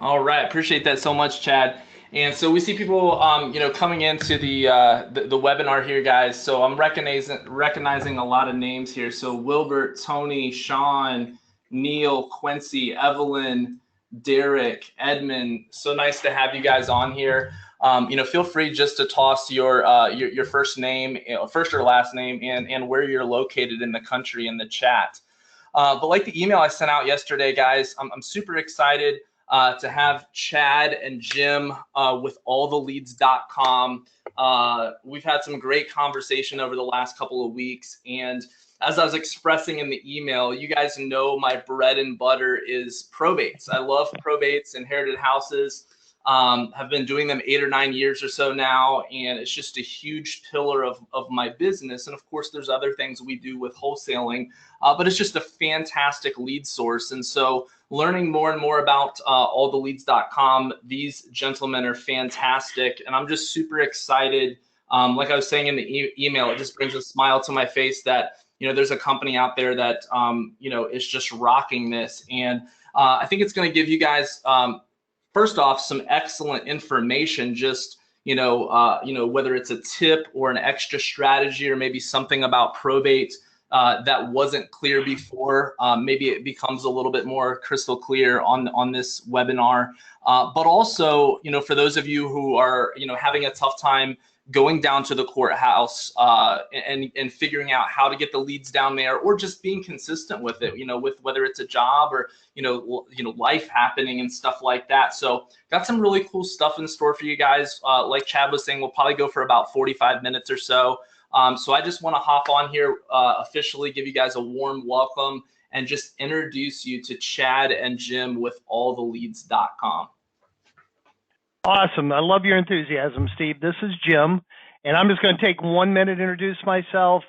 All right, appreciate that so much, Chad. And so we see people, coming into the webinar here, guys. So I'm recognizing a lot of names here. So Wilbert, Tony, Sean, Neil, Quincy, Evelyn, Derek, Edmund. So nice to have you guys on here. Feel free just to toss your first name, first or last name, and where you're located in the country in the chat. But like the email I sent out yesterday, guys, I'm super excited to have Chad and Jim with alltheleads.com. We've had some great conversation over the last couple of weeks. And as I was expressing in the email, you guys know my bread and butter is probates. I love probates, inherited houses. Have been doing them 8 or 9 years or so now, and it's just a huge pillar of my business. And of course, there's other things we do with wholesaling, but it's just a fantastic lead source. And so learning more and more about alltheleads.com, these gentlemen are fantastic, and I'm just super excited. Like I was saying in the email, it just brings a smile to my face that there's a company out there that is just rocking this. And I think it's going to give you guys first off, some excellent information, just, whether it's a tip or an extra strategy or maybe something about probate that wasn't clear before. Maybe it becomes a little bit more crystal clear on this webinar. But also, for those of you who are, having a tough time going down to the courthouse and figuring out how to get the leads down there, or just being consistent with it, with whether it's a job or life happening and stuff like that. So got some really cool stuff in store for you guys. Like Chad was saying, we'll probably go for about 45 minutes or so. So I just want to hop on here, officially give you guys a warm welcome and just introduce you to Chad and Jim with alltheleads.com. Awesome. I love your enthusiasm, Steve. This is Jim, and I'm just going to take 1 minute to introduce myself.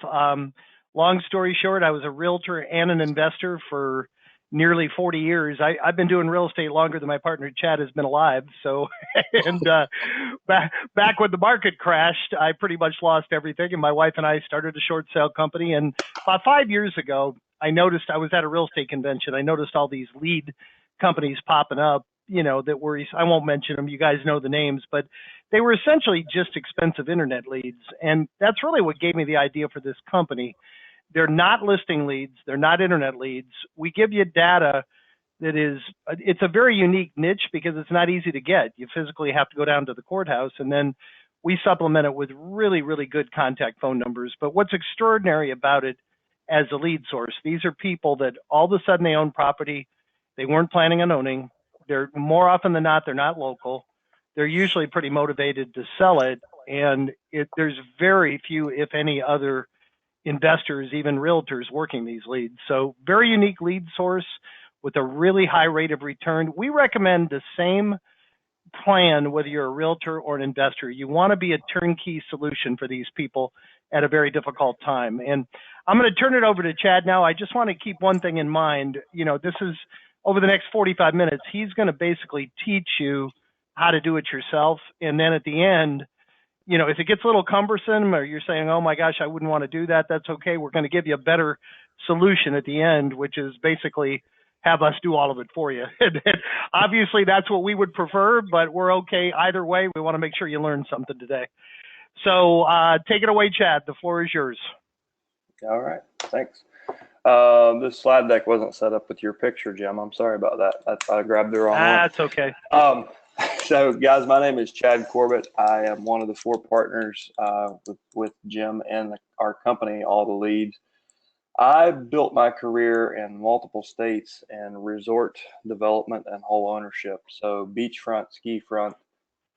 Long story short, I was a realtor and an investor for nearly 40 years. I've been doing real estate longer than my partner Chad has been alive. So, and back when the market crashed, I pretty much lost everything. And my wife and I started a short sale company. And about 5 years ago, I noticed I was at a real estate convention. I noticed all these lead companies popping up, that were, I won't mention them, you guys know the names, but they were essentially just expensive internet leads. And that's really what gave me the idea for this company. They're not listing leads, they're not internet leads. We give you data that it's a very unique niche because it's not easy to get. You physically have to go down to the courthouse, and then we supplement it with really, really good contact phone numbers. But what's extraordinary about it as a lead source, these are people that all of a sudden they own property they weren't planning on owning. They're more often than not, they're not local. They're usually pretty motivated to sell it. And there's very few, if any, other investors, even realtors, working these leads. So very unique lead source with a really high rate of return. We recommend the same plan whether you're a realtor or an investor. You want to be a turnkey solution for these people at a very difficult time. And I'm going to turn it over to Chad now. I just want to keep one thing in mind. This is over the next 45 minutes, he's going to basically teach you how to do it yourself. And then at the end, if it gets a little cumbersome or you're saying, oh my gosh, I wouldn't want to do that, that's okay. We're going to give you a better solution at the end, which is basically have us do all of it for you. And obviously, that's what we would prefer, but we're okay either way. We want to make sure you learn something today. So take it away, Chad. The floor is yours. All right. Thanks. This slide deck wasn't set up with your picture, Jim. I'm sorry about that. I grabbed the wrong one. That's okay. So, guys, my name is Chad Corbett. I am one of the 4 partners with Jim and our company, All the Leads. I built my career in multiple states in resort development and whole ownership. So beachfront, ski front,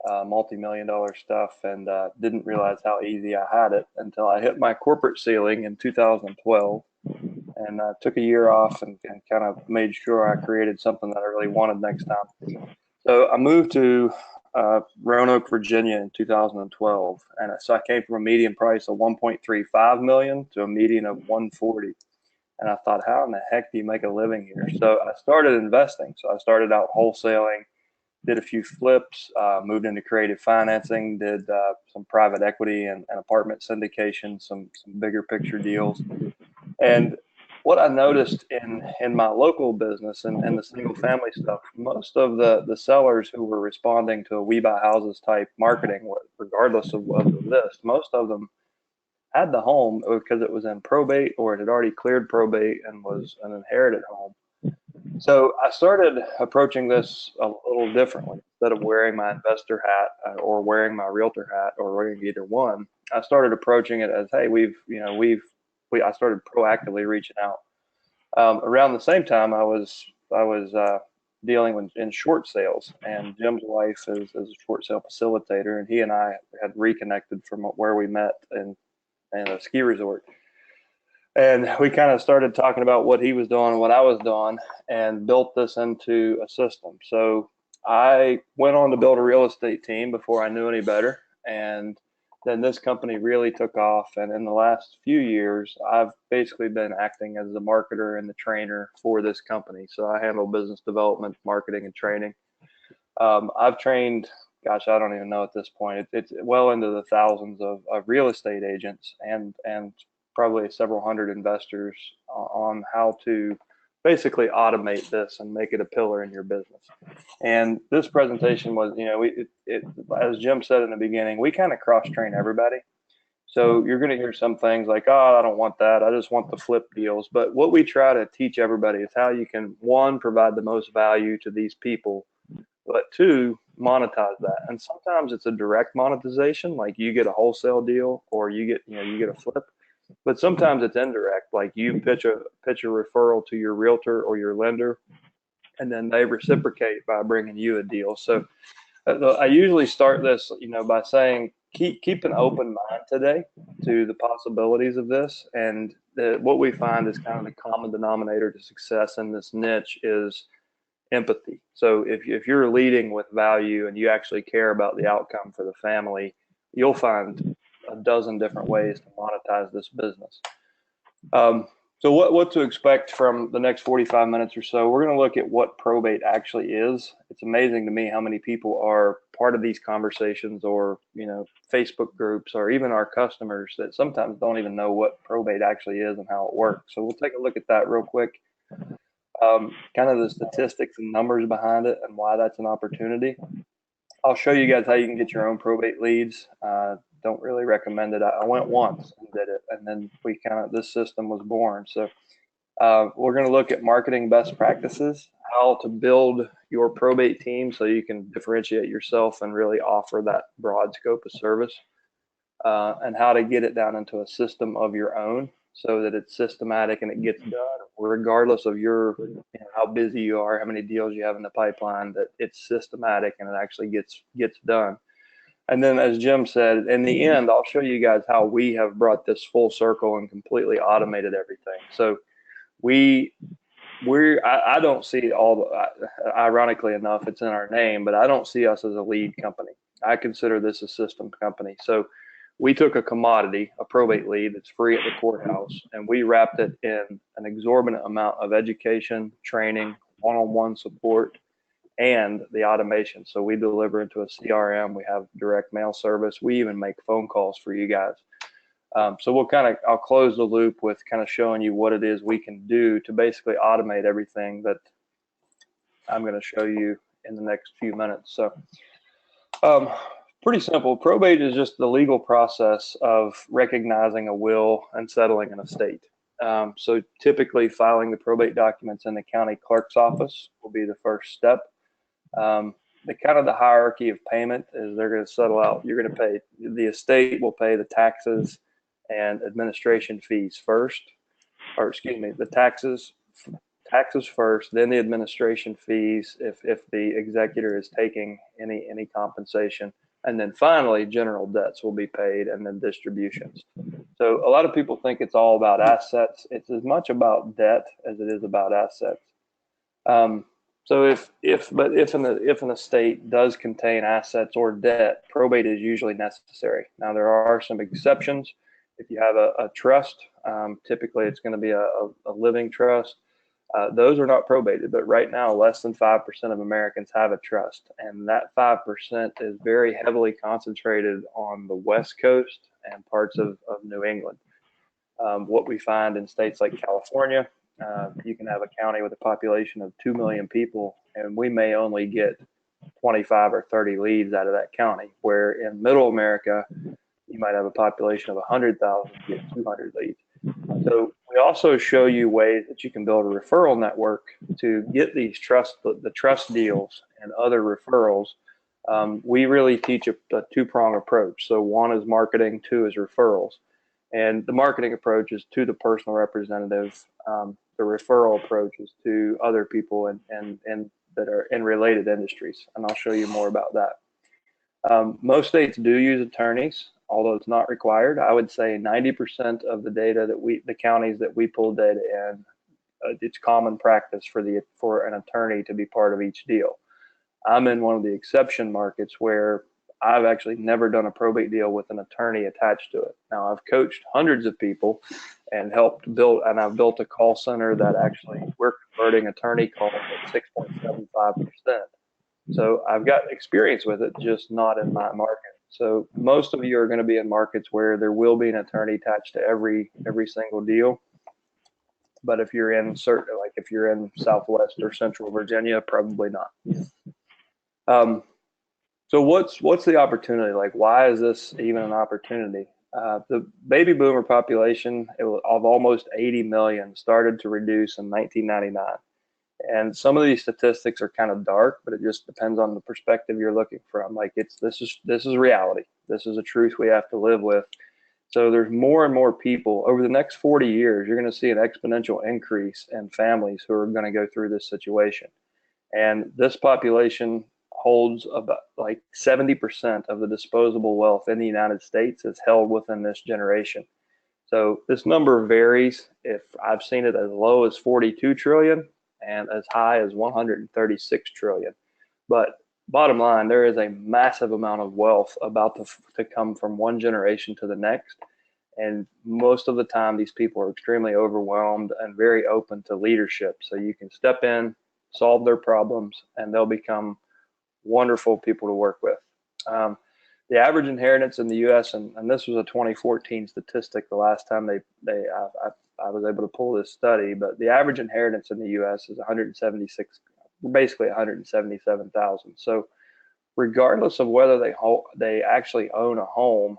multi-million-dollar stuff, and didn't realize how easy I had it until I hit my corporate ceiling in 2012. And took a year off and kind of made sure I created something that I really wanted next time. So I moved to Roanoke, Virginia in 2012. And so I came from a median price of 1.35 million to a median of 140. And I thought, how in the heck do you make a living here? So I started investing. So I started out wholesaling, did a few flips, moved into creative financing, did some private equity and apartment syndication, some bigger picture deals. And what I noticed in my local business and the single family stuff, most of the sellers who were responding to a We Buy Houses type marketing, regardless of the list, most of them had the home because it was in probate or it had already cleared probate and was an inherited home. So I started approaching this a little differently. Instead of wearing my investor hat or wearing my realtor hat or wearing either one, I started approaching it as, hey, I started proactively reaching out. Around the same time, I was dealing in short sales, and Jim's wife is a short sale facilitator, and he and I had reconnected from where we met in a ski resort. And we kind of started talking about what he was doing and what I was doing and built this into a system. So I went on to build a real estate team before I knew any better. And then this company really took off. And in the last few years, I've basically been acting as the marketer and the trainer for this company. So I handle business development, marketing, and training. I've trained, gosh, I don't even know at this point. It's well into the thousands of real estate agents and probably several hundred investors on how to basically automate this and make it a pillar in your business. And this presentation was, as Jim said in the beginning, we kind of cross train everybody. So you're going to hear some things like, oh, I don't want that. I just want the flip deals. But what we try to teach everybody is how you can, one, provide the most value to these people, but two, monetize that. And sometimes it's a direct monetization, like you get a wholesale deal or you get a flip. But sometimes it's indirect, like you pitch a referral to your realtor or your lender, and then they reciprocate by bringing you a deal. So I usually start this, by saying keep an open mind today to the possibilities of this. And what we find is kind of the common denominator to success in this niche is empathy. So if you're leading with value and you actually care about the outcome for the family, you'll find a dozen different ways to monetize this business. So what to expect from the next 45 minutes or so? We're going to look at what probate actually is. It's amazing to me how many people are part of these conversations or, Facebook groups or even our customers that sometimes don't even know what probate actually is and how it works. So we'll take a look at that real quick. Kind of the statistics and numbers behind it and why that's an opportunity. I'll show you guys how you can get your own probate leads. Don't really recommend it. I went once and did it, and then this system was born. So we're going to look at marketing best practices, how to build your probate team so you can differentiate yourself and really offer that broad scope of service, and how to get it down into a system of your own so that it's systematic and it gets done, regardless of how busy you are, how many deals you have in the pipeline, that it's systematic and it actually gets done. And then, as Jim said, in the end, I'll show you guys how we have brought this full circle and completely automated everything. So I don't see ironically enough, it's in our name, but I don't see us as a lead company. I consider this a system company. So we took a commodity, a probate lead that's free at the courthouse, and we wrapped it in an exorbitant amount of education, training, one-on-one support, and the automation. So we deliver into a CRM. We have direct mail service. We even make phone calls for you guys. So I'll close the loop with kind of showing you what it is we can do to basically automate everything that I'm going to show you in the next few minutes. So pretty simple. Probate is just the legal process of recognizing a will and settling an estate. So typically filing the probate documents in the county clerk's office will be the first step. The hierarchy of payment is they're going to settle out. You're going to pay, the estate will pay the taxes and administration fees first, the taxes first, then the administration fees if the executor is taking any compensation, and then finally general debts will be paid, and then distributions. So a lot of people think it's all about assets. It's as much about debt as it is about assets. So if an estate does contain assets or debt, probate is usually necessary. Now there are some exceptions. If you have a trust, typically it's going to be a living trust. Those are not probated, but right now less than 5% of Americans have a trust, and that 5% is very heavily concentrated on the West Coast and parts of New England. What we find in states like California, you can have a county with a population of 2 million people, and we may only get 25 or 30 leads out of that county, where in middle America, you might have a population of 100,000, get 200 leads. So we also show you ways that you can build a referral network to get these the trust deals and other referrals. We really teach a two-prong approach. So one is marketing, two is referrals. And the marketing approach is to the personal representative. The referral approach is to other people and that are in related industries. And I'll show you more about that. Most states do use attorneys, although it's not required. I would say 90% of the data that the counties that we pull data in, it's common practice for an attorney to be part of each deal. I'm in one of the exception markets where I've actually never done a probate deal with an attorney attached to it. Now, I've coached hundreds of people and I've built a call center that actually we're converting attorney calls at 6.75%. So I've got experience with it, just not in my market. So most of you are going to be in markets where there will be an attorney attached to every single deal. But if you're in if you're in Southwest or Central Virginia, probably not. So what's the opportunity? Like, why is this even an opportunity? The baby boomer population of almost 80 million started to reduce in 1999. And some of these statistics are kind of dark, but it just depends on the perspective you're looking from. Like this is reality. This is a truth we have to live with. So there's more and more people over the next 40 years. You're going to see an exponential increase in families who are going to go through this situation. And this population holds about like 70% of the disposable wealth in the United States is held within this generation. So this number varies. If I've seen it as low as 42 trillion and as high as 136 trillion. But bottom line, there is a massive amount of wealth about to come from one generation to the next. And most of the time, these people are extremely overwhelmed and very open to leadership. So you can step in, solve their problems, and they'll become wonderful people to work with. The average inheritance in the U.S., and this was a 2014 statistic, the last time I was able to pull this study, but the average inheritance in the U.S. is 176, basically 177,000. So regardless of whether they actually own a home,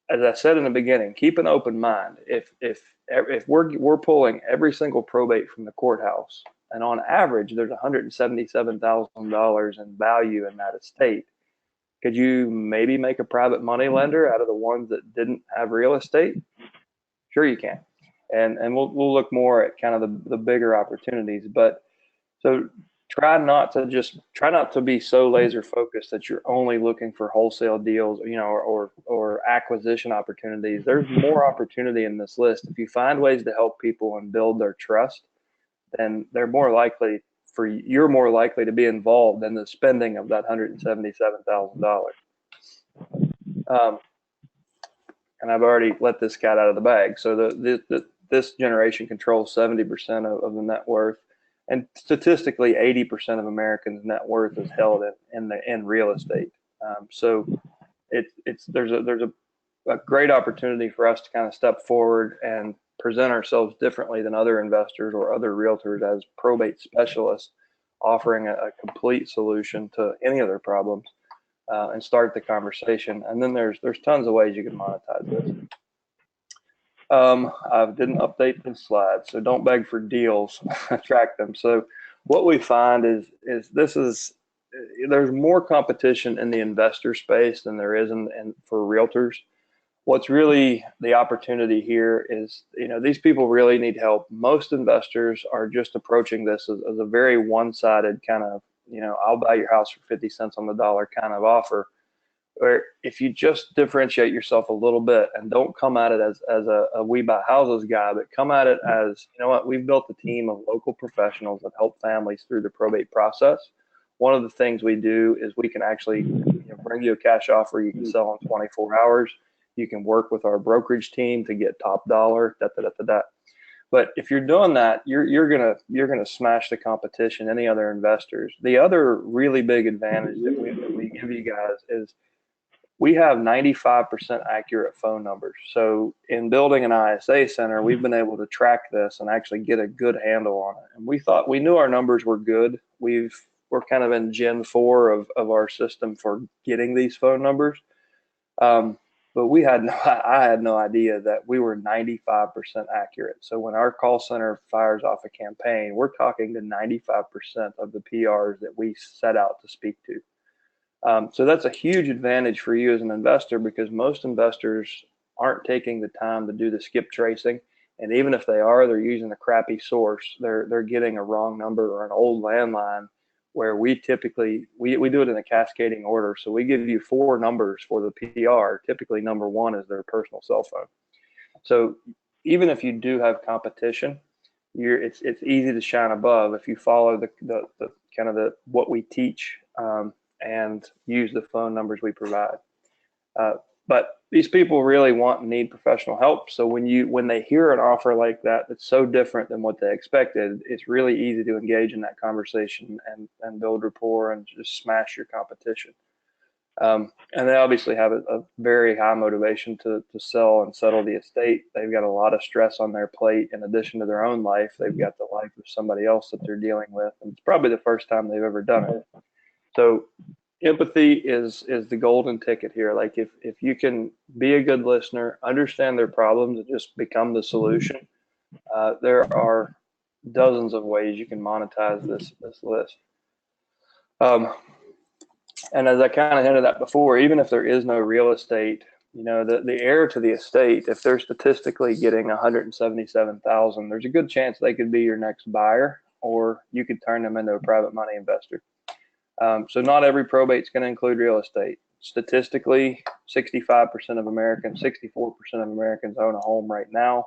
as I said in the beginning, keep an open mind. If we're pulling every single probate from the courthouse, and on average there's $177,000 in value in that estate, could you maybe make a private money lender out of the ones that didn't have real estate? Sure you can. And we'll look more at kind of the bigger opportunities. But so try not to be so laser focused that you're only looking for wholesale deals, or acquisition opportunities. There's more opportunity in this list. If you find ways to help people and build their trust, then you're more likely to be involved in the spending of that $177,000. And I've already let this cat out of the bag. So this generation controls 70% of the net worth, and statistically, 80% of Americans' net worth is held in real estate. So there's a great opportunity for us to kind of step forward and present ourselves differently than other investors or other realtors as probate specialists, offering a complete solution to any of their problems, and start the conversation. And then there's tons of ways you can monetize this. I didn't update this slide, so don't beg for deals, track them. So what we find is there's more competition in the investor space than there is for realtors. What's really the opportunity here is, these people really need help. Most investors are just approaching this as a very one-sided kind of, I'll buy your house for 50 cents on the dollar kind of offer. Where if you just differentiate yourself a little bit and don't come at it as a we buy houses guy, but come at it as, we've built a team of local professionals that help families through the probate process. One of the things we do is we can actually bring you a cash offer you can sell in 24 hours. You can work with our brokerage team to get top dollar, But if you're doing that, you're gonna smash the competition, any other investors. The other really big advantage that we give you guys is we have 95% accurate phone numbers. So in building an ISA center, we've been able to track this and actually get a good handle on it. And we knew our numbers were good. We're kind of in Gen 4 of our system for getting these phone numbers. But I had no idea that we were 95% accurate. So when our call center fires off a campaign, we're talking to 95% of the PRs that we set out to speak to. So that's a huge advantage for you as an investor, because most investors aren't taking the time to do the skip tracing. And even if they are, they're using a crappy source. They're getting a wrong number or an old landline, where we typically, we do it in a cascading order. So we give you 4 numbers for the PR. Typically number 1 is their personal cell phone. So even if you do have competition, it's easy to shine above if you follow the kind of what we teach, and use the phone numbers we provide. But these people really want and need professional help. So when they hear an offer like that, that's so different than what they expected, it's really easy to engage in that conversation and build rapport and just smash your competition. And they obviously have a very high motivation to sell and settle the estate. They've got a lot of stress on their plate. In addition to their own life, they've got the life of somebody else that they're dealing with. And it's probably the first time they've ever done it. So empathy is the golden ticket here. Like if you can be a good listener, understand their problems, and just become the solution, there are dozens of ways you can monetize this list. And as I kind of hinted at before, even if there is no real estate, the heir to the estate, if they're statistically getting 177,000, there's a good chance they could be your next buyer, or you could turn them into a private money investor. So not every probate is going to include real estate. Statistically, 65% of Americans, 64% of Americans own a home right now.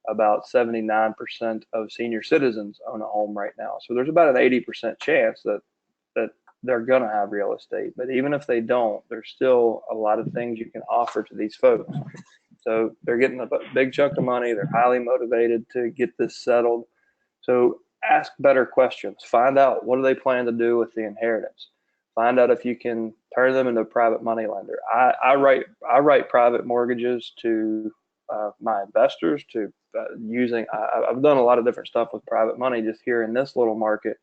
About 79% of senior citizens own a home right now. So there's about an 80% chance that they're going to have real estate. But even if they don't, there's still a lot of things you can offer to these folks. So they're getting a big chunk of money. They're highly motivated to get this settled. So ask better questions. Find out, what do they plan to do with the inheritance? Find out if you can turn them into a private money lender. I write private mortgages to my investors. I've done a lot of different stuff with private money just here in this little market.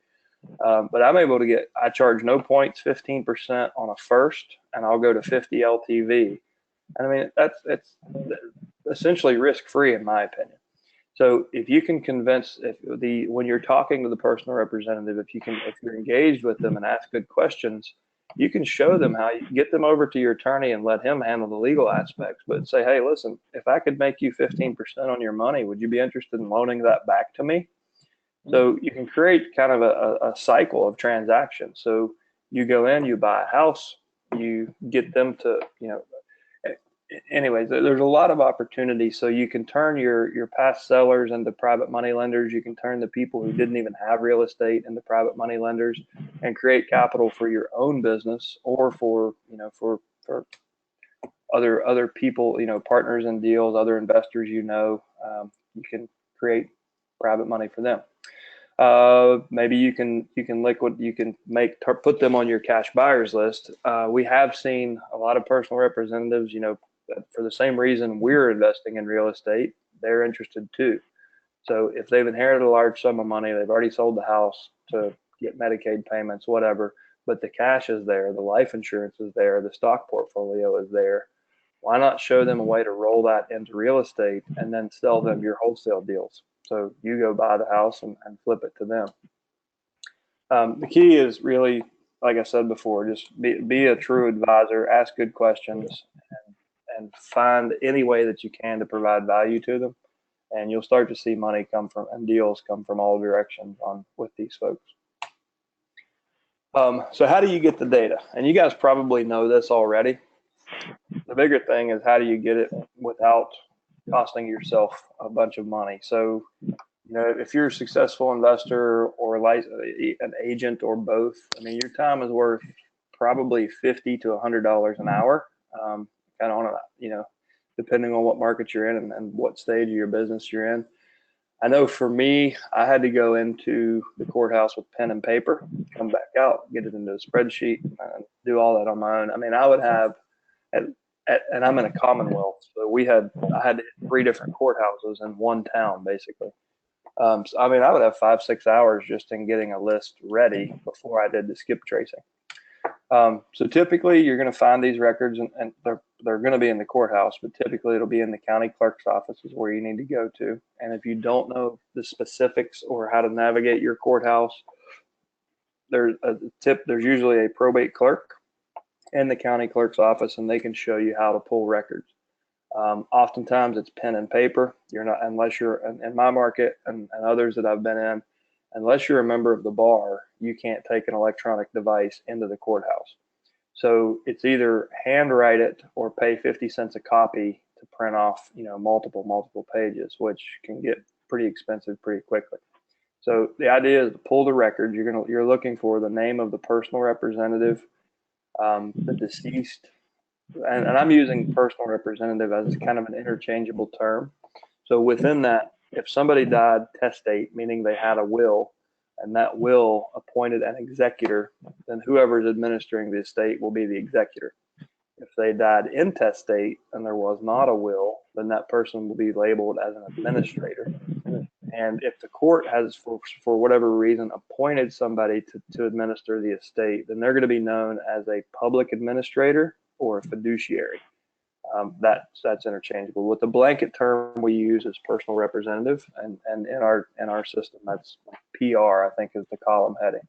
But I'm able to I charge no points, 15% on a first, and I'll go to 50 LTV. And I mean, it's essentially risk-free in my opinion. So if you can convince, when you're talking to the personal representative, if you're engaged with them and ask good questions, you can show them how you get them over to your attorney and let him handle the legal aspects. But say, hey, listen, if I could make you 15% on your money, would you be interested in loaning that back to me? So you can create kind of a cycle of transactions. So you go in, you buy a house, you get them to, anyways, there's a lot of opportunity. So you can turn your past sellers into private money lenders. You can turn the people who didn't even have real estate into private money lenders, and create capital for your own business, or for other people, partners in deals, other investors. You can create private money for them. Maybe you can put them on your cash buyers list. We have seen a lot of personal representatives, for the same reason we're investing in real estate, they're interested too. So if they've inherited a large sum of money, they've already sold the house to get Medicaid payments, whatever, but the cash is there, the life insurance is there, the stock portfolio is there. Why not show them a way to roll that into real estate and then sell them your wholesale deals? So you go buy the house and flip it to them. The key is really, like I said before, just be a true advisor, ask good questions, and find any way that you can to provide value to them. And you'll start to see money come from, and deals come from all directions with these folks. So how do you get the data? And you guys probably know this already. The bigger thing is, how do you get it without costing yourself a bunch of money? So, if you're a successful investor or an agent or both, I mean, your time is worth probably $50 to $100 an hour, kind of on depending on what market you're in and what stage of your business you're in. I know for me, I had to go into the courthouse with pen and paper, come back out, get it into a spreadsheet, and do all that on my own. I mean, I would have and I'm in a commonwealth, so I had to hit 3 different courthouses in one town, basically. So, I mean, I would have 5-6 hours just in getting a list ready before I did the skip tracing. So typically you're going to find these records, and they're going to be in the courthouse, but typically it'll be in the county clerk's office is where you need to go to. And if you don't know the specifics or how to navigate your courthouse, there's usually a probate clerk in the county clerk's office, and they can show you how to pull records. Oftentimes it's pen and paper. You're not, unless you're in my market and others that I've been in, unless you're a member of the bar, you can't take an electronic device into the courthouse. So it's either handwrite it or pay 50 cents a copy to print off, multiple pages, which can get pretty expensive pretty quickly. So the idea is to pull the record. You're looking for the name of the personal representative, the deceased, and I'm using personal representative as kind of an interchangeable term. So within that, if somebody died testate, meaning they had a will, and that will appointed an executor, then whoever's administering the estate will be the executor. If they died intestate and there was not a will, then that person will be labeled as an administrator. And if the court has, for whatever reason, appointed somebody to administer the estate, then they're going to be known as a public administrator or a fiduciary. That's interchangeable. With the blanket term we use is personal representative, and in our system that's PR, I think, is the column heading.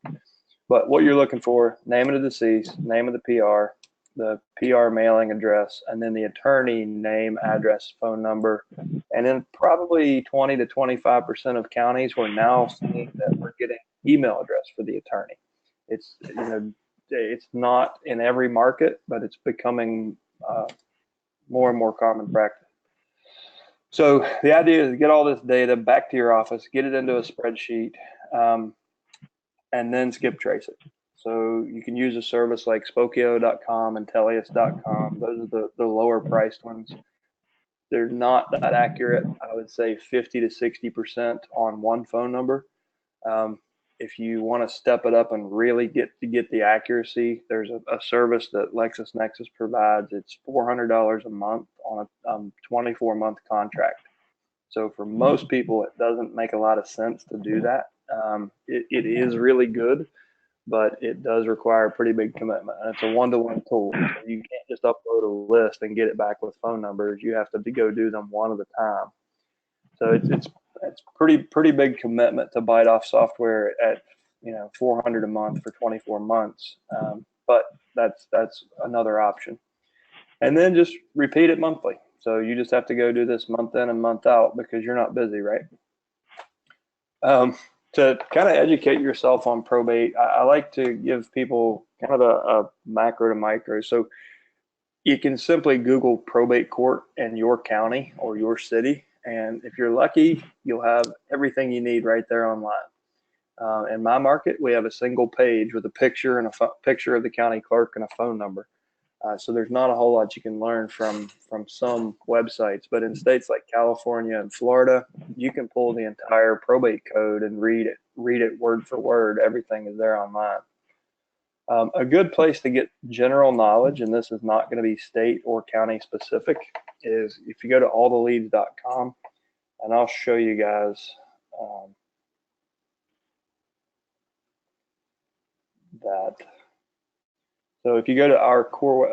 But what you're looking for: name of the deceased, name of the PR mailing address, and then the attorney name, address, phone number. And in probably 20 to 25% of counties, we're now seeing that we're getting email address for the attorney. It's not in every market, but it's becoming more and more common practice. So the idea is to get all this data back to your office, get it into a spreadsheet, and then skip trace it. So you can use a service like Spokeo.com and Tellius.com. Those are the lower priced ones. They're not that accurate. I would say 50 to 60% on one phone number. If you want to step it up and really get the accuracy, there's a service that LexisNexis provides. It's $400 a month on a 24-month contract. So for most people, it doesn't make a lot of sense to do that. It is really good, but it does require a pretty big commitment. And it's a one-to-one tool. So you can't just upload a list and get it back with phone numbers. You have to go do them one at a time. So it's pretty big commitment to bite off software at $400 a month for 24 months. But that's another option. And then just repeat it monthly. So you just have to go do this month in and month out because you're not busy, right? To kind of educate yourself on probate, I like to give people kind of a macro to micro. So you can simply Google probate court in your county or your city. And if you're lucky, you'll have everything you need right there online. In my market, we have a single page with a picture and a picture of the county clerk and a phone number. So there's not a whole lot you can learn from some websites, but in states like California and Florida, you can pull the entire probate code and read it word for word. Everything is there online. A good place to get general knowledge, and this is not going to be state or county specific, is if you go to alltheleads.com, and I'll show you guys that. So if you go to our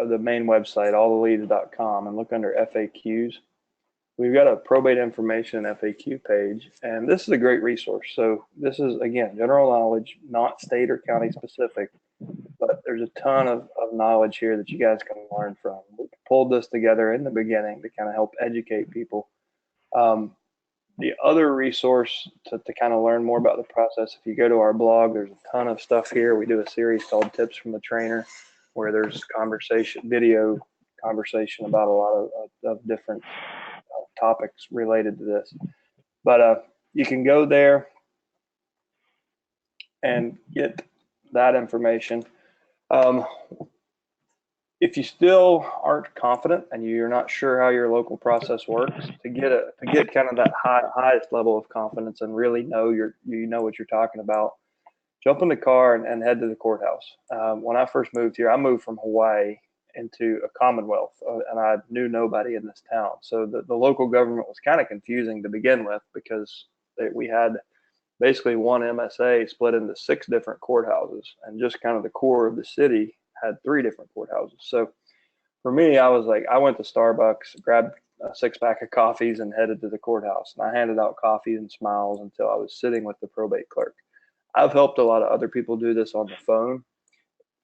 the main website, alltheleads.com, and look under FAQs, we've got a probate information FAQ page, and this is a great resource. So this is, again, general knowledge, not state or county specific, but there's a ton of knowledge here that you guys can learn from. We pulled this together in the beginning to kind of help educate people. The other resource to kind of learn more about the process, if you go to our blog, there's a ton of stuff here. We do a series called Tips from the Trainer, where there's video conversation about a lot of different topics related to this. But you can go there and get that information. If you still aren't confident and you're not sure how your local process works, to get kind of that highest level of confidence and really know what you're talking about, jump in the car and head to the courthouse. When I first moved here, I moved from Hawaii, into a commonwealth, and I knew nobody in this town. So the local government was kind of confusing to begin with, because we had basically one MSA split into 6 different courthouses, and just kind of the core of the city had 3 different courthouses. So for me, I was like, I went to Starbucks, grabbed a 6-pack of coffees, and headed to the courthouse. And I handed out coffee and smiles until I was sitting with the probate clerk. I've helped a lot of other people do this on the phone.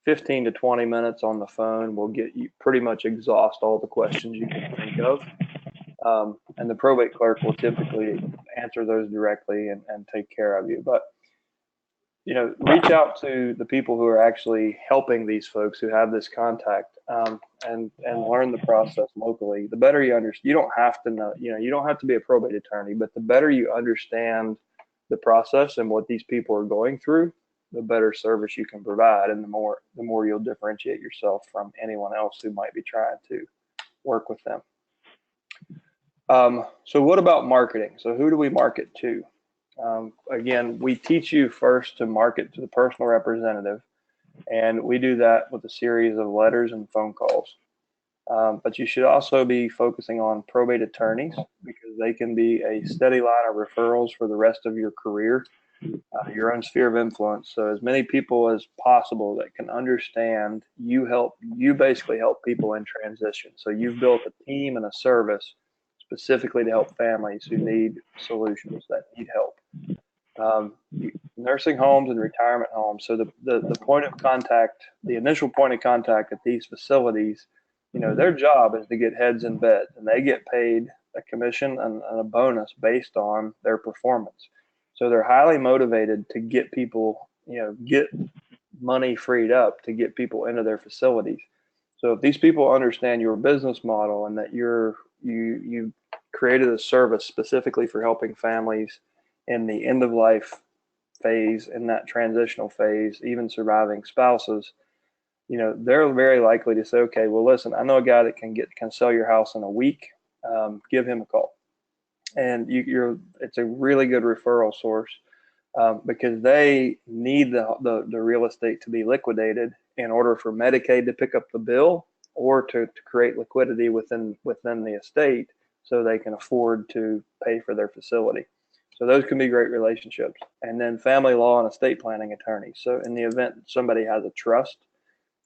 15 to 20 minutes on the phone will get you pretty much exhaust all the questions you can think of. And the probate clerk will typically answer those directly and take care of you. But, reach out to the people who are actually helping these folks who have this contact, and learn the process locally. The better you understand, you don't have to know, you don't have to be a probate attorney, but the better you understand the process and what these people are going through, the better service you can provide, and the more you'll differentiate yourself from anyone else who might be trying to work with them. So what about marketing? So who do we market to? Again, we teach you first to market to the personal representative, and we do that with a series of letters and phone calls. But you should also be focusing on probate attorneys, because they can be a steady line of referrals for the rest of your career, your own sphere of influence. So as many people as possible that can understand you basically help people in transition. So you've built a team and a service specifically to help families who need solutions, that need help. Nursing homes and retirement homes. So the point of contact, the initial point of contact at these facilities, their job is to get heads in bed, and they get paid a commission and a bonus based on their performance. So they're highly motivated to get people, get money freed up to get people into their facilities. So if these people understand your business model, and that you created a service specifically for helping families in the end of life phase, in that transitional phase, even surviving spouses, they're very likely to say, okay, well, listen, I know a guy that can sell your house in a week. Give him a call. And it's a really good referral source, because they need the real estate to be liquidated in order for Medicaid to pick up the bill, or to create liquidity within the estate, so they can afford to pay for their facility. So those can be great relationships. And then family law and estate planning attorneys. So in the event that somebody has a trust,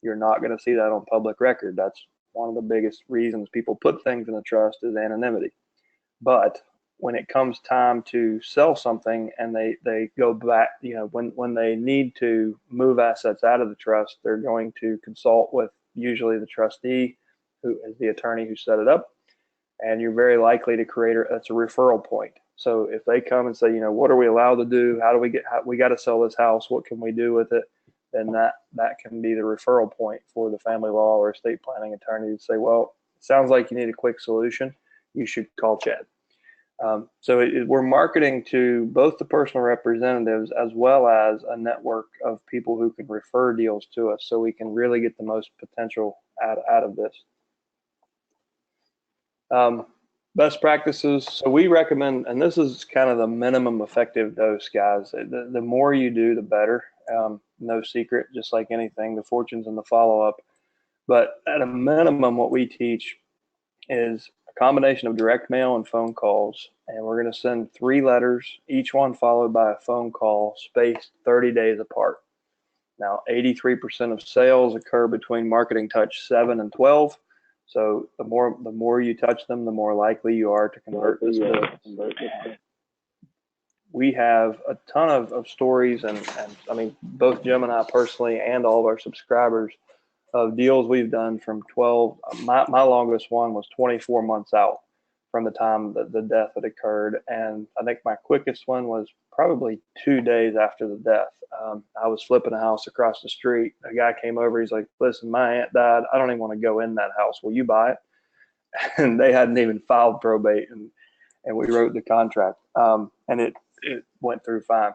you're not going to see that on public record. That's one of the biggest reasons people put things in a trust, is anonymity. But when it comes time to sell something, and they go back, when they need to move assets out of the trust, they're going to consult with usually the trustee, who is the attorney who set it up. And you're very likely to create that's a referral point. So if they come and say, what are we allowed to do? How do we got to sell this house? What can we do with it? Then that can be the referral point for the family law or estate planning attorney to say, well, it sounds like you need a quick solution. You should call Chad. So we're marketing to both the personal representatives as well as a network of people who can refer deals to us, so we can really get the most potential out of this. Best practices. So we recommend, and this is kind of the minimum effective dose, guys. The more you do, the better. No secret, just like anything, the fortune's in the follow-up. But at a minimum, what we teach is a combination of direct mail and phone calls. And we're going to send 3 letters, each one followed by a phone call, spaced 30 days apart. Now, 83% of sales occur between marketing touch 7 and 12. So the more you touch them, the more likely you are to convert this business. We have a ton of stories, and I mean, both Jim and I personally, and all of our subscribers, of deals we've done from 12. My longest one was 24 months out from the time that the death had occurred. And I think my quickest one was probably 2 days after the death. I was flipping a house across the street. A guy came over. He's like, listen, my aunt died. I don't even want to go in that house. Will you buy it? And they hadn't even filed probate. And we wrote the contract. And it went through fine.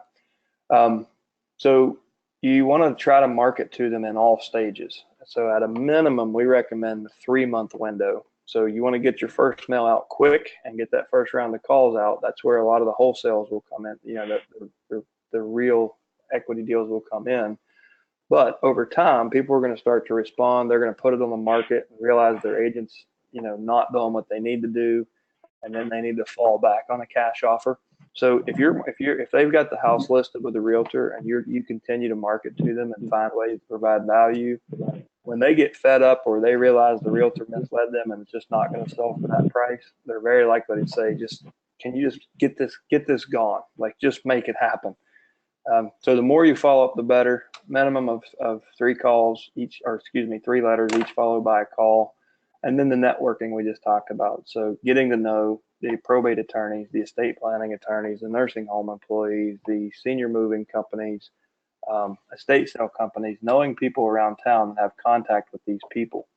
So you want to try to market to them in all stages. So at a minimum, we recommend the 3-month window. So you want to get your first mail out quick and get that first round of calls out. That's where a lot of the wholesales will come in. The real equity deals will come in. But over time, people are going to start to respond. They're going to put it on the market and realize their agents, not doing what they need to do, and then they need to fall back on a cash offer. So if they've got the house listed with a realtor and you continue to market to them and find ways to provide value, when they get fed up or they realize the realtor misled them and it's just not going to sell for that price, they're very likely to say, can you just get this gone? Like, just make it happen. So the more you follow up, the better. Minimum of 3 calls each, or excuse me, 3 letters, each followed by a call. And then the networking we just talked about. So getting to know the probate attorneys, the estate planning attorneys, the nursing home employees, the senior moving companies, estate sale companies, knowing people around town that have contact with these people.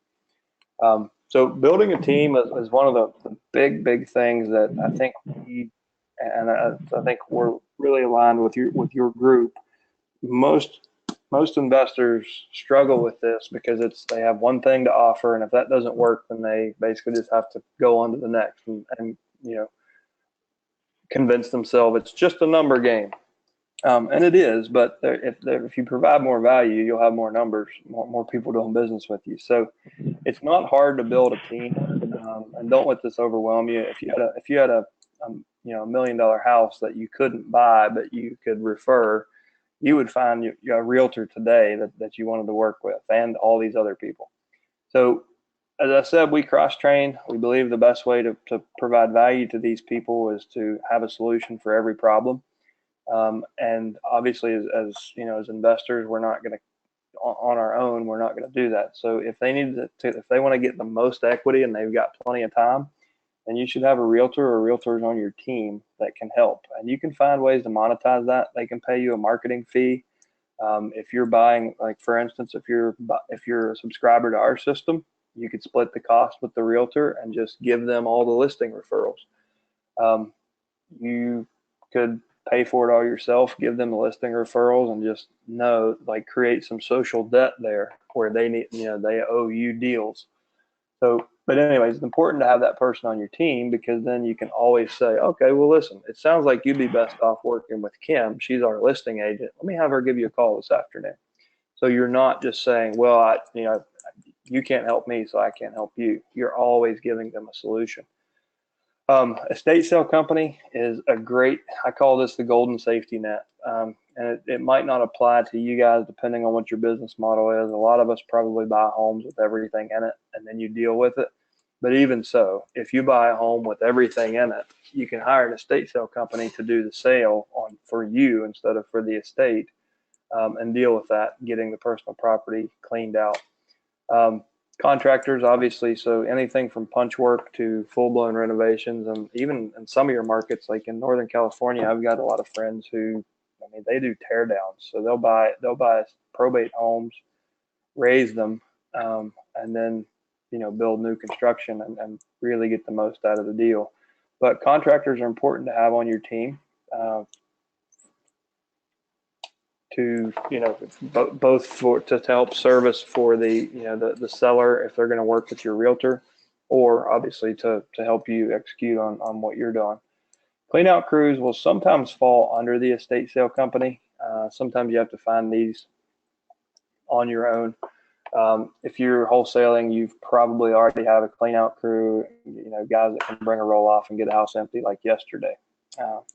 So building a team is one of the big things that I think we, and I think we're really aligned with your group. Most investors struggle with this because they have one thing to offer, and if that doesn't work, then they basically just have to go on to the next and convince themselves it's just a number game. And it is, but if you provide more value, you'll have more numbers, more people doing business with you. So it's not hard to build a team, and don't let this overwhelm you. If you had a $1 million house that you couldn't buy but you could refer, you would find a realtor today that you wanted to work with, and all these other people. So as I said, we cross-train. We believe the best way to provide value to these people is to have a solution for every problem. And obviously, as investors, we're not going to, on our own, we're not going to do that. So if they if they want to get the most equity and they've got plenty of time, then you should have a realtor or realtors on your team that can help. And you can find ways to monetize that. They can pay you a marketing fee. If you're buying, like for instance, if you're a subscriber to our system, you could split the cost with the realtor and just give them all the listing referrals. You could pay for it all yourself, give them the listing referrals, and just create some social debt there where they owe you deals. So, but anyways, it's important to have that person on your team, because then you can always say, okay, well, listen, it sounds like you'd be best off working with Kim. She's our listing agent. Let me have her give you a call this afternoon. So you're not just saying, well, you can't help me, so I can't help you. You're always giving them a solution. Estate sale company is I call this the golden safety net. And it might not apply to you guys depending on what your business model is. A lot of us probably buy homes with everything in it, and then you deal with it. But even so, if you buy a home with everything in it, you can hire an estate sale company to do the sale for you instead of for the estate, and deal with that, getting the personal property cleaned out. Contractors, obviously, so anything from punch work to full-blown renovations, and even in some of your markets, like in Northern California, I've got a lot of friends who, they do tear downs. So they'll buy probate homes, raise them, and then build new construction and really get the most out of the deal. But contractors are important to have on your team. To both to help service for the seller if they're going to work with your realtor, or obviously to help you execute on what you're doing. Clean out crews will sometimes fall under the estate sale company. Sometimes you have to find these on your own. If you're wholesaling, you've probably already have a clean out crew, guys that can bring a roll off and get a house empty like yesterday.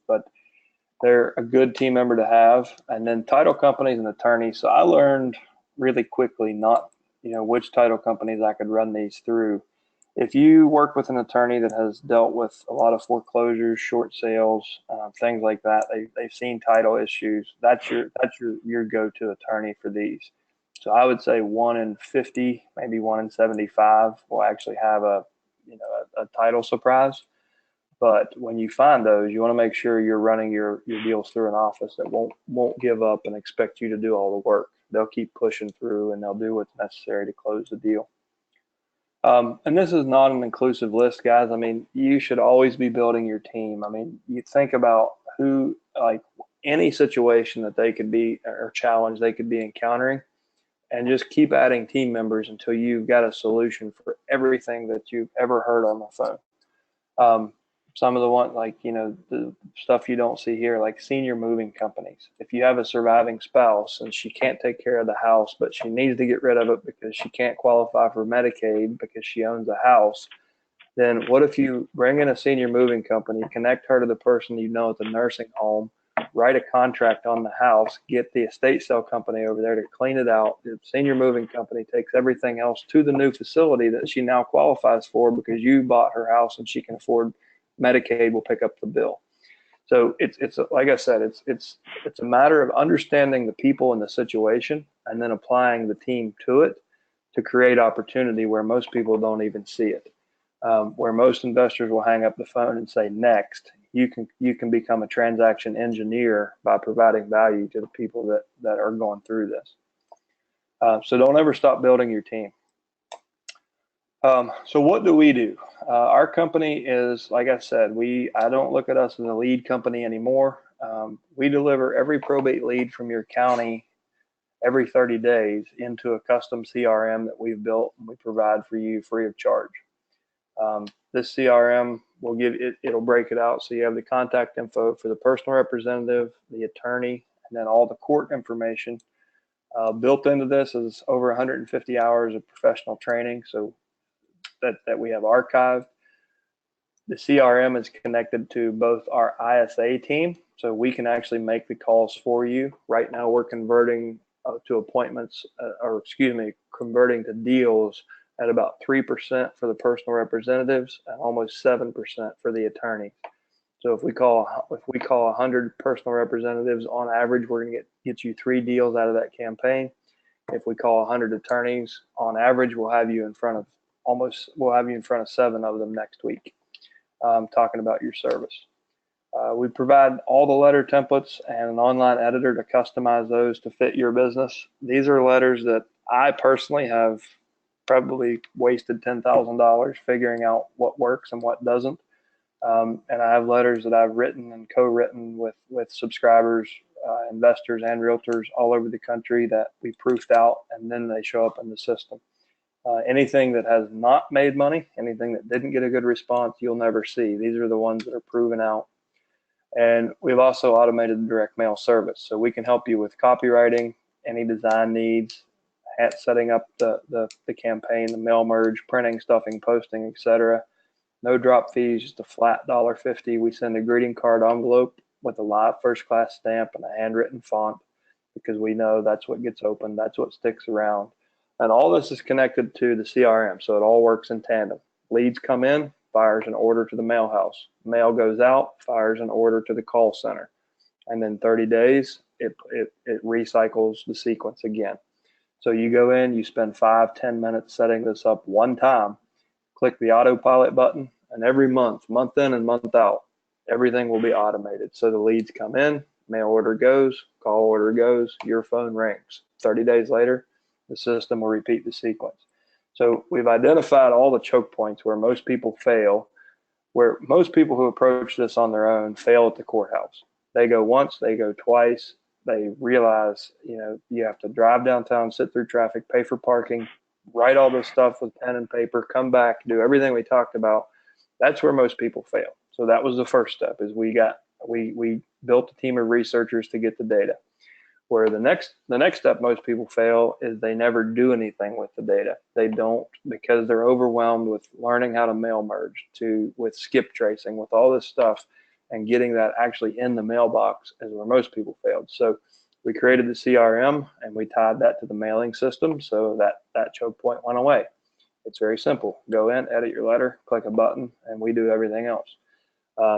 But they're a good team member to have. And then title companies and attorneys. So I learned really quickly which title companies I could run these through. If you work with an attorney that has dealt with a lot of foreclosures, short sales, things like that, they've seen title issues, that's your go-to attorney for these. So I would say 1 in 50, maybe 1 in 75 will actually have a title surprise. But when you find those, you want to make sure you're running your deals through an office that won't give up and expect you to do all the work. They'll keep pushing through, and they'll do what's necessary to close the deal. And this is not an inclusive list, guys. You should always be building your team. You think about any situation that they could be, or challenge they could be encountering, and just keep adding team members until you've got a solution for everything that you've ever heard on the phone. some of the ones like, the stuff you don't see here, like senior moving companies. If you have a surviving spouse and she can't take care of the house, but she needs to get rid of it because she can't qualify for Medicaid because she owns a house, then what if you bring in a senior moving company, connect her to the person at the nursing home, write a contract on the house, get the estate sale company over there to clean it out. The senior moving company takes everything else to the new facility that she now qualifies for because you bought her house and she can afford Medicaid will pick up the bill. So it's like I said, it's a matter of understanding the people in the situation and then applying the team to it to create opportunity where most people don't even see it. Where most investors will hang up the phone and say next, you can become a transaction engineer by providing value to the people that are going through this. So don't ever stop building your team. So what do we do? Our company is, like I said, I don't look at us as a lead company anymore. We deliver every probate lead from your county every 30 days into a custom CRM that we've built and we provide for you free of charge. This CRM will it'll break it out. So you have the contact info for the personal representative, the attorney, and then all the court information. Built into this is over 150 hours of professional training. So that we have archived. The CRM is connected to both our ISA team, so we can actually make the calls for you. Right now, we're converting to appointments, converting to deals at about 3% for the personal representatives and almost 7% for the attorneys. So if we call 100 personal representatives on average, we're going to get you 3 deals out of that campaign. If we call 100 attorneys on average, we'll have you in front of 7 of them next week, talking about your service. We provide all the letter templates and an online editor to customize those to fit your business. These are letters that I personally have probably wasted $10,000 figuring out what works and what doesn't. And I have letters that I've written and co-written with subscribers, investors, and realtors all over the country that we proofed out, and then they show up in the system. Anything that has not made money, anything that didn't get a good response, you'll never see. These are the ones that are proven out. And we've also automated the direct mail service. So we can help you with copywriting, any design needs, setting up the campaign, the mail merge, printing, stuffing, posting, etc. No drop fees, just a flat $1.50. We send a greeting card envelope with a live first class stamp and a handwritten font because we know that's what gets opened, that's what sticks around. And all this is connected to the CRM, so it all works in tandem. Leads come in, fires an order to the mail house. Mail goes out, fires an order to the call center. And then 30 days, it recycles the sequence again. So you go in, you spend 5-10 minutes setting this up one time, click the autopilot button, and every month in and month out, everything will be automated. So the leads come in, mail order goes, call order goes, your phone rings. 30 days later, the system will repeat the sequence. So we've identified all the choke points where most people fail, where most people who approach this on their own fail at the courthouse. They go once, they go twice, they realize, you have to drive downtown, sit through traffic, pay for parking, write all this stuff with pen and paper, come back, do everything we talked about. That's where most people fail. So that was the first step, is we built a team of researchers to get the data. Where the next step most people fail is they never do anything with the data. They don't, because they're overwhelmed with learning how to mail merge, with skip tracing, with all this stuff, and getting that actually in the mailbox is where most people failed. So we created the CRM and we tied that to the mailing system so that choke point went away. It's very simple. Go in, edit your letter, click a button, and we do everything else.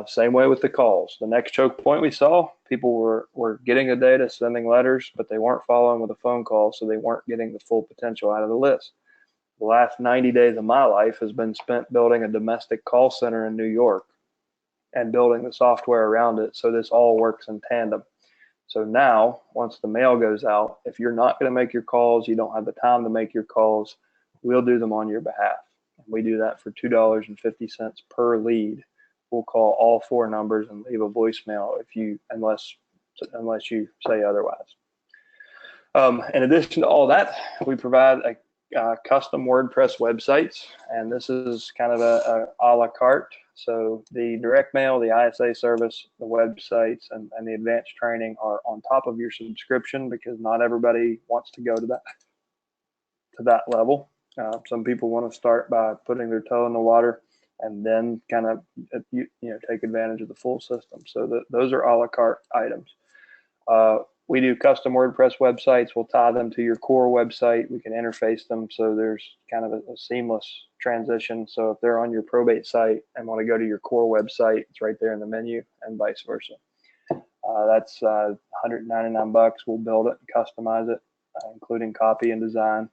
Same way with the calls. The next choke point we saw, people were getting the data, sending letters, but they weren't following with a phone call, so they weren't getting the full potential out of the list. The last 90 days of my life has been spent building a domestic call center in New York and building the software around it, so this all works in tandem. So now, once the mail goes out, if you're not going to make your calls, you don't have the time to make your calls, we'll do them on your behalf. We do that for $2.50 per lead. We'll call all 4 numbers and leave a voicemail unless you say otherwise. In addition to all that, we provide a custom WordPress websites, and this is kind of a la carte. So the direct mail, the ISA service, the websites, and the advanced training are on top of your subscription because not everybody wants to go to that level. Some people want to start by putting their toe in the water and then kind of take advantage of the full system. So those are a la carte items. We do custom WordPress websites. We'll tie them to your core website. We can interface them so there's kind of a seamless transition. So if they're on your probate site and want to go to your core website, it's right there in the menu, and vice versa. That's $199. We'll build it and customize it, including copy and design.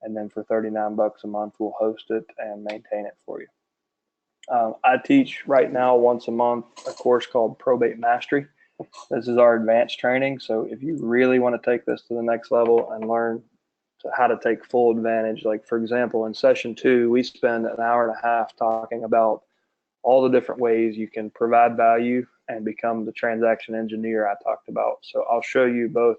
And then for $39 a month, we'll host it and maintain it for you. I teach right now once a month a course called Probate Mastery. This is our advanced training. So if you really want to take this to the next level and learn how to take full advantage, like for example, in session 2, we spend an hour and a half talking about all the different ways you can provide value and become the transaction engineer I talked about. So I'll show you both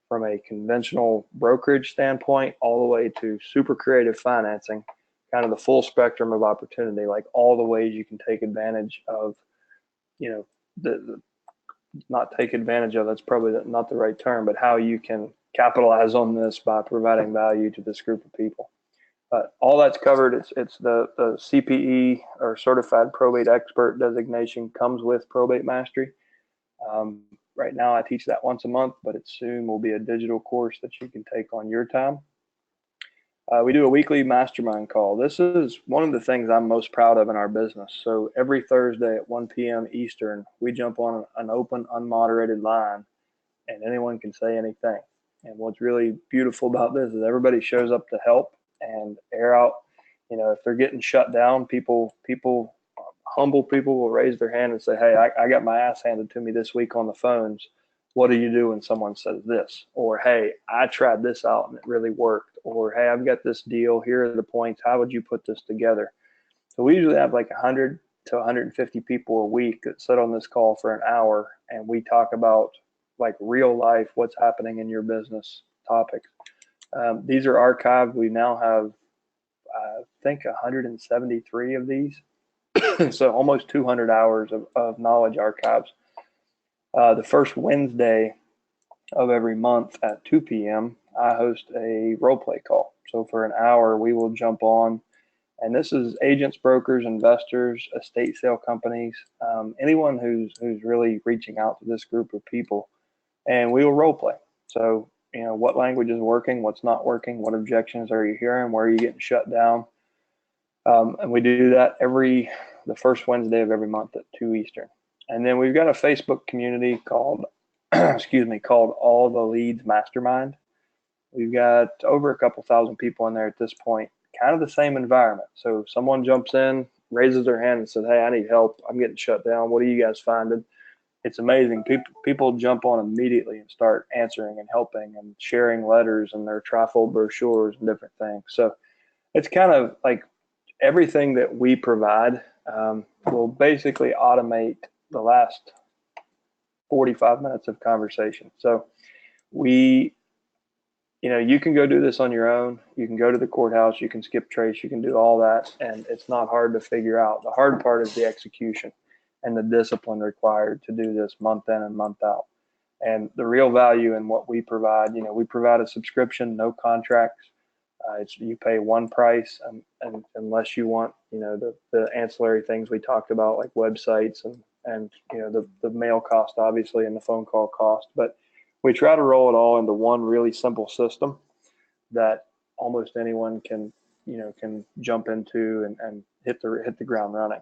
from a conventional brokerage standpoint all the way to super creative financing, kind of the full spectrum of opportunity, like all the ways you can take advantage of, not take advantage of, that's probably not the right term, but how you can capitalize on this by providing value to this group of people. All that's covered. It's the CPE or Certified Probate Expert designation comes with Probate Mastery. Right now I teach that once a month, but it soon will be a digital course that you can take on your time. We do a weekly mastermind call. This is one of the things I'm most proud of in our business. So every Thursday at 1 p.m. Eastern, we jump on an open, unmoderated line, and anyone can say anything. And what's really beautiful about this is everybody shows up to help and air out. If they're getting shut down, humble people will raise their hand and say, hey, I got my ass handed to me this week on the phones. What do you do when someone says this? Or, hey, I tried this out and it really worked. Or, hey, I've got this deal. Here are the points. How would you put this together? So we usually have like 100 to 150 people a week that sit on this call for an hour, and we talk about like real life, what's happening in your business topics. These are archived. We now have, I think, 173 of these. So almost 200 hours of knowledge archives. The first Wednesday of every month at 2 p.m., I host a role play call. So for an hour, we will jump on, and this is agents, brokers, investors, estate sale companies, anyone who's really reaching out to this group of people, and we will role play. So, what language is working, what's not working, what objections are you hearing, where are you getting shut down? And we do that the first Wednesday of every month at 2 Eastern. And then we've got a Facebook community called, called All the Leads Mastermind. We've got over a couple thousand people in there at this point, kind of the same environment. So someone jumps in, raises their hand and says, hey, I need help. I'm getting shut down. What are you guys finding? It's amazing. People jump on immediately and start answering and helping and sharing letters and their trifold brochures and different things. So it's kind of like everything that we provide will basically automate the last 45 minutes of conversation. So you can go do this on your own. You can go to the courthouse, you can skip trace, you can do all that, and it's not hard to figure out. The hard part is the execution and the discipline required to do this month in and month out. And the real value in what we provide, we provide a subscription, no contracts. You pay one price, and unless you want, the ancillary things we talked about, like websites and the mail cost, obviously, and the phone call cost. But we try to roll it all into one really simple system that almost anyone can jump into and hit the ground running.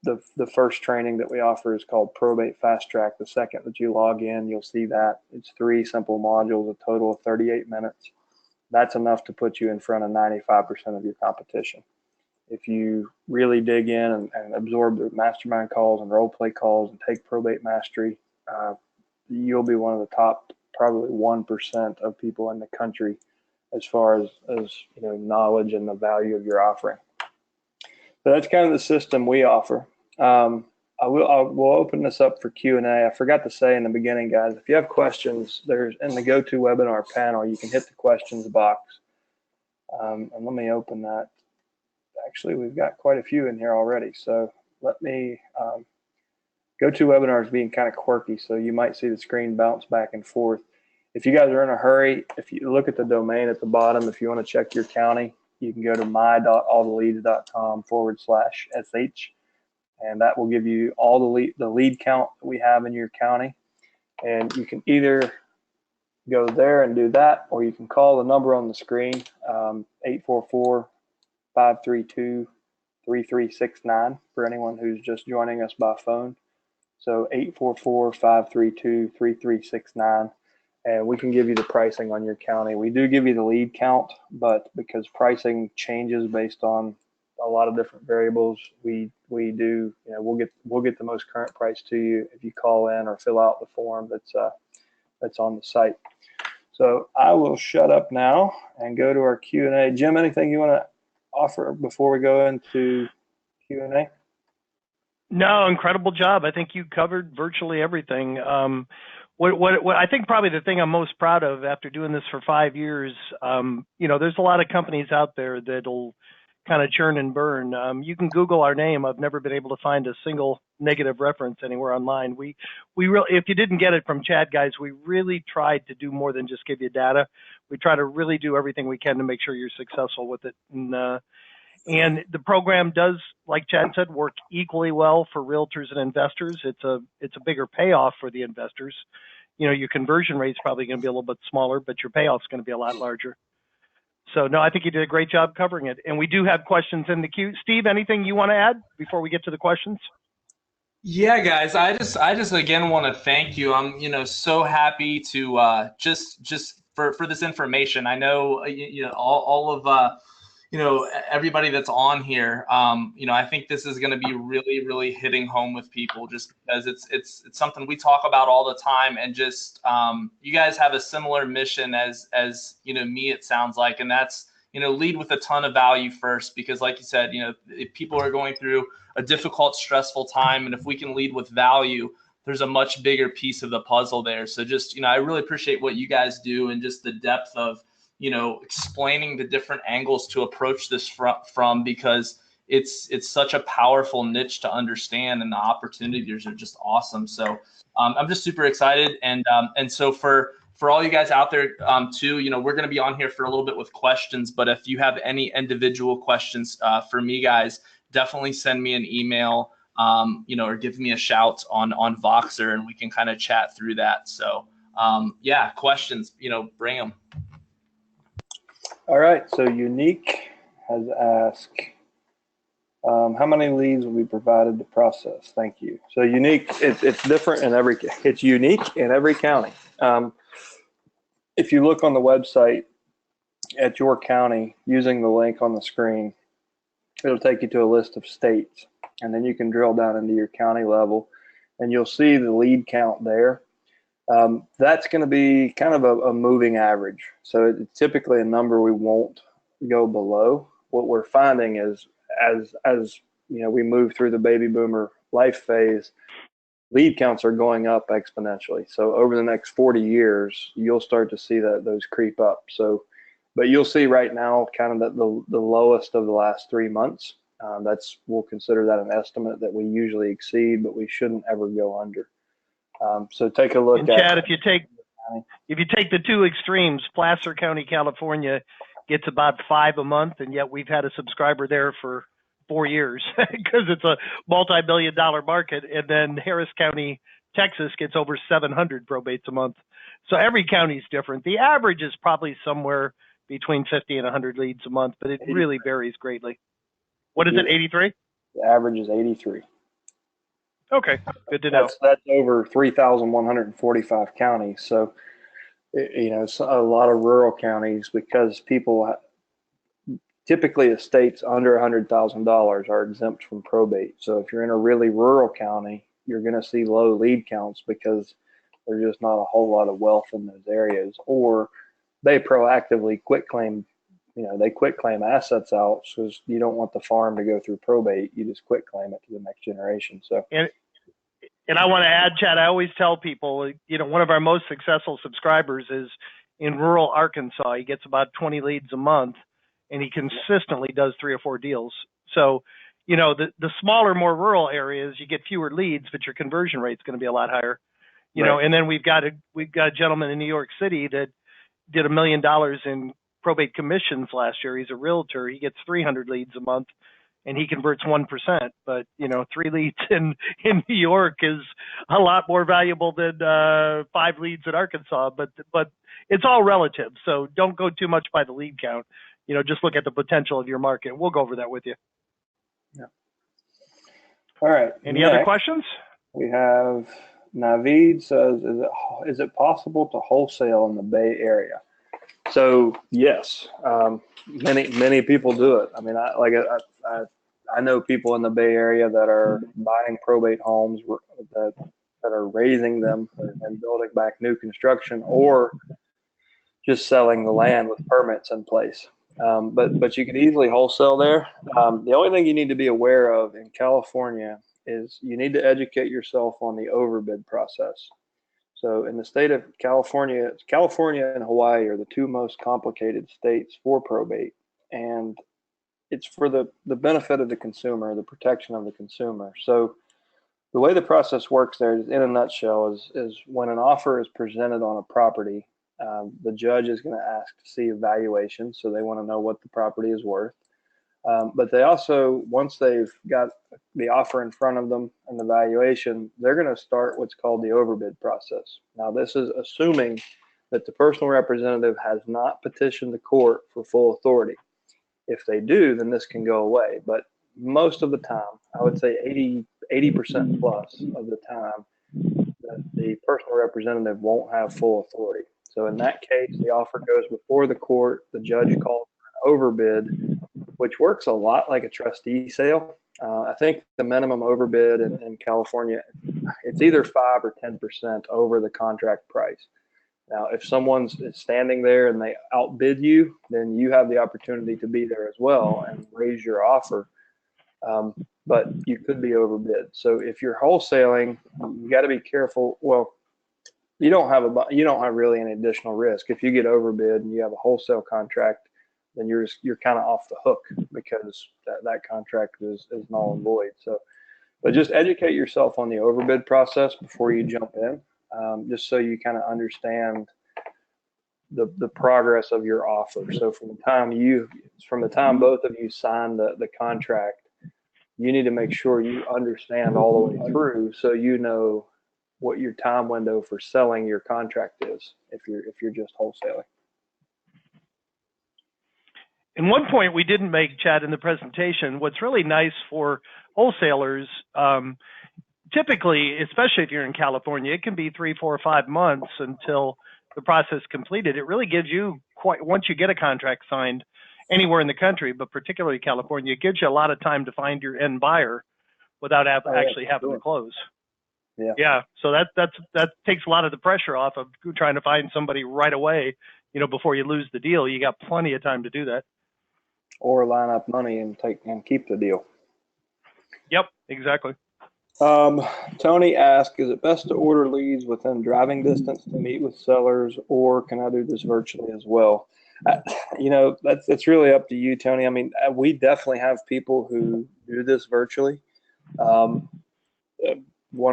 The first training that we offer is called Probate Fast Track. The second that you log in, you'll see that it's 3 simple modules, a total of 38 minutes. That's enough to put you in front of 95% of your competition. If you really dig in and absorb the mastermind calls and role play calls and take Probate Mastery, you'll be one of the top, probably 1% of people in the country as far as knowledge and the value of your offering. So that's kind of the system we offer. We'll open this up for Q&A. I forgot to say in the beginning, guys, if you have questions, there's in the GoToWebinar panel, you can hit the questions box. And let me open that actually, we've got quite a few in here already. So let me GoToWebinar is being kind of quirky, so you might see the screen bounce back and forth. If you guys are in a hurry, if you look at the domain at the bottom, if you want to check your county, you can go to my.alltheleads.com/sh, and that will give you all the lead count that we have in your county. And you can either go there and do that, or you can call the number on the screen, 844-532-3369 for anyone who's just joining us by phone. So 844-532-3369, and we can give you the pricing on your county. We do give you the lead count, but because pricing changes based on a lot of different variables, we do, we'll get the most current price to you if you call in or fill out the form that's on the site. So I will shut up now and go to our Q&A. Jim, anything you want to offer before we go into Q&A? No, incredible job. I think you covered virtually everything. What I think probably the thing I'm most proud of after doing this for 5 years, there's a lot of companies out there that'll kind of churn and burn. You can Google our name. I've never been able to find a single negative reference anywhere online. We really, if you didn't get it from Chad, guys, we really tried to do more than just give you data. We try to really do everything we can to make sure you're successful with it. And the program does, like Chad said, work equally well for realtors and investors. It's a bigger payoff for the investors. Your conversion rate's probably going to be a little bit smaller, but your payoff's going to be a lot larger. So no, I think you did a great job covering it. And we do have questions in the queue. Steve, anything you want to add before we get to the questions? Yeah, guys, I just again want to thank you. I'm so happy to just for this information. I know all of everybody that's on here. I think this is going to be really, really hitting home with people, just because it's something we talk about all the time, and just you guys have a similar mission as me, it sounds like, and that's lead with a ton of value first, because like you said, if people are going through a difficult, stressful time, and if we can lead with value, there's a much bigger piece of the puzzle there. So just I really appreciate what you guys do, and just the depth of explaining the different angles to approach this from, because it's such a powerful niche to understand, and the opportunities are just awesome. So I'm just super excited, and so for all you guys out there too, we're going to be on here for a little bit with questions, but if you have any individual questions for me, guys, definitely send me an email, or give me a shout on Voxer, and we can kind of chat through that. So yeah, questions, bring them. All right, so Unique has asked, how many leads will be provided to process? Thank you. So Unique, it's different in it's unique in every county. If you look on the website at your county using the link on the screen, it'll take you to a list of states, and then you can drill down into your county level, and you'll see the lead count there. That's going to be kind of a moving average. So it's typically a number we won't go below. What we're finding is as we move through the baby boomer life phase, lead counts are going up exponentially. So over the next 40 years, you'll start to see those creep up. So, but you'll see right now kind of the lowest of the last 3 months. We'll consider that an estimate that we usually exceed, but we shouldn't ever go under. So take a look. And Chad, if you take the two extremes, Placer County, California gets about 5 a month, and yet we've had a subscriber there for 4 years because it's a multi-billion-dollar market. And then Harris County, Texas gets over 700 probates a month. So every county is different. The average is probably somewhere between 50 and 100 leads a month, but it really varies greatly. What is it, 83? The average is 83. Okay, good to know. That's over 3,145 counties. So, it's a lot of rural counties, because people typically estates under $100,000 are exempt from probate. So if you're in a really rural county, you're going to see low lead counts because there's just not a whole lot of wealth in those areas, or they proactively quit claim assets out, because you don't want the farm to go through probate. You just quit claim it to the next generation. So, and I want to add, Chad, I always tell people, one of our most successful subscribers is in rural Arkansas. He gets about 20 leads a month, and he consistently does 3 or 4 deals. So, the smaller, more rural areas, you get fewer leads, but your conversion rate's going to be a lot higher. And then we've got a gentleman in New York City that did $1 million in probate commissions last year. He's a realtor. He gets 300 leads a month, and he converts 1%. But 3 leads in New York is a lot more valuable than 5 leads in Arkansas. But it's all relative. So don't go too much by the lead count. Just look at the potential of your market. We'll go over that with you. Yeah. All right. Any other questions? We have Naveed says, is it possible to wholesale in the Bay Area? So yes, many people do it. I mean, I know people in the Bay Area that are buying probate homes that are raising them and building back new construction, or just selling the land with permits in place. But you could easily wholesale there. The only thing you need to be aware of in California is you need to educate yourself on the overbid process. So in the state of California, and Hawaii are the 2 most complicated states for probate. And it's for the benefit of the consumer, the protection of the consumer. So the way the process works there, in a nutshell, is when an offer is presented on a property, the judge is going to ask to see a valuation. So they want to know what the property is worth. But they also, once they've got the offer in front of them and the valuation, they're going to start what's called the overbid process. Now, this is assuming that the personal representative has not petitioned the court for full authority. If they do, then this can go away. But most of the time, I would say 80% plus of the time, that the personal representative won't have full authority. So in that case, the offer goes before the court. The judge calls for an overbid, which works a lot like a trustee sale. I think the minimum overbid in California, it's either 5 or 10% over the contract price. Now, if someone's standing there and they outbid you, then you have the opportunity to be there as well and raise your offer. But you could be overbid. So if you're wholesaling, you got to be careful. Well, you don't have really any additional risk. If you get overbid and you have a wholesale contract, then you're kind of off the hook, because that contract is null and void. So, but just educate yourself on the overbid process before you jump in, just so you kind of understand the progress of your offer. So from the time both of you sign the contract, you need to make sure you understand all the way through, so you know what your time window for selling your contract is if you're just wholesaling. And one point we didn't make, Chad, in the presentation, what's really nice for wholesalers, typically, especially if you're in California, it can be 3, 4, 5 months until the process completed. It really gives you once you get a contract signed anywhere in the country, but particularly California, it gives you a lot of time to find your end buyer without actually having to close. Yeah. So that takes a lot of the pressure off of trying to find somebody right away, before you lose the deal. You got plenty of time to do that. Or line up money and keep the deal. Yep, exactly. Tony asked, is it best to order leads within driving distance to meet with sellers, or can I do this virtually as well? That's really up to you, Tony. I mean, we definitely have people who do this virtually. One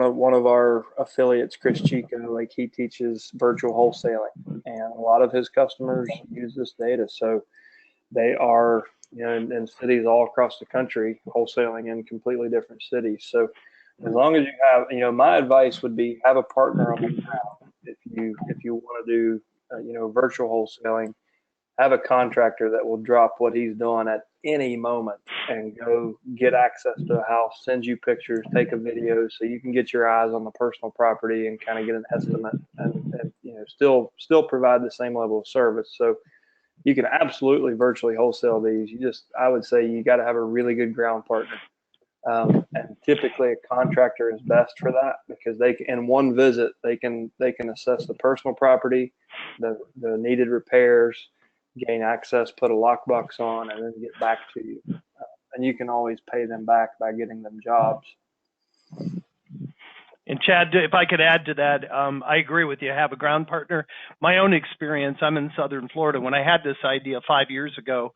of our affiliates, Chris Chico, he teaches virtual wholesaling, and a lot of his customers use this data. So they are, in cities all across the country, wholesaling in completely different cities. So as long as you have, my advice would be have a partner on the ground. If you want to do, virtual wholesaling, have a contractor that will drop what he's doing at any moment and go get access to a house, send you pictures, take a video, so you can get your eyes on the personal property and kind of get an estimate, and still provide the same level of service. So you can absolutely virtually wholesale these. I would say you got to have a really good ground partner. And typically a contractor is best for that, because in one visit, they can assess the personal property, the needed repairs, gain access, put a lockbox on, and then get back to you. And you can always pay them back by getting them jobs. And Chad, if I could add to that, I agree with you. Have a ground partner. My own experience, I'm in Southern Florida. When I had this idea 5 years ago,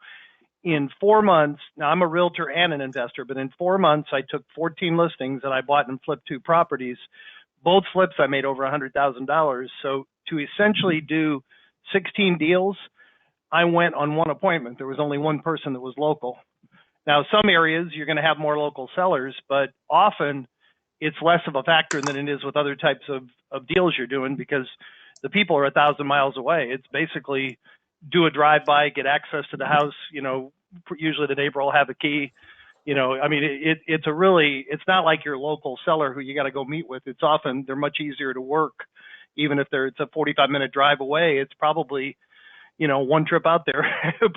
in 4 months, now I'm a realtor and an investor, but in 4 months, I took 14 listings and I bought and flipped 2 properties. Both flips, I made over $100,000. So to essentially do 16 deals, I went on 1 appointment. There was only 1 person that was local. Now, some areas you're going to have more local sellers, but often it's less of a factor than it is with other types of deals you're doing, because the people are 1,000 miles away. It's basically do a drive-by, get access to the house. You know, usually the neighbor will have a key. You know, I mean, it's not like your local seller who you got to go meet with. It's often, they're much easier to work. Even if it's a 45-minute drive away, it's probably, you know, 1 trip out there,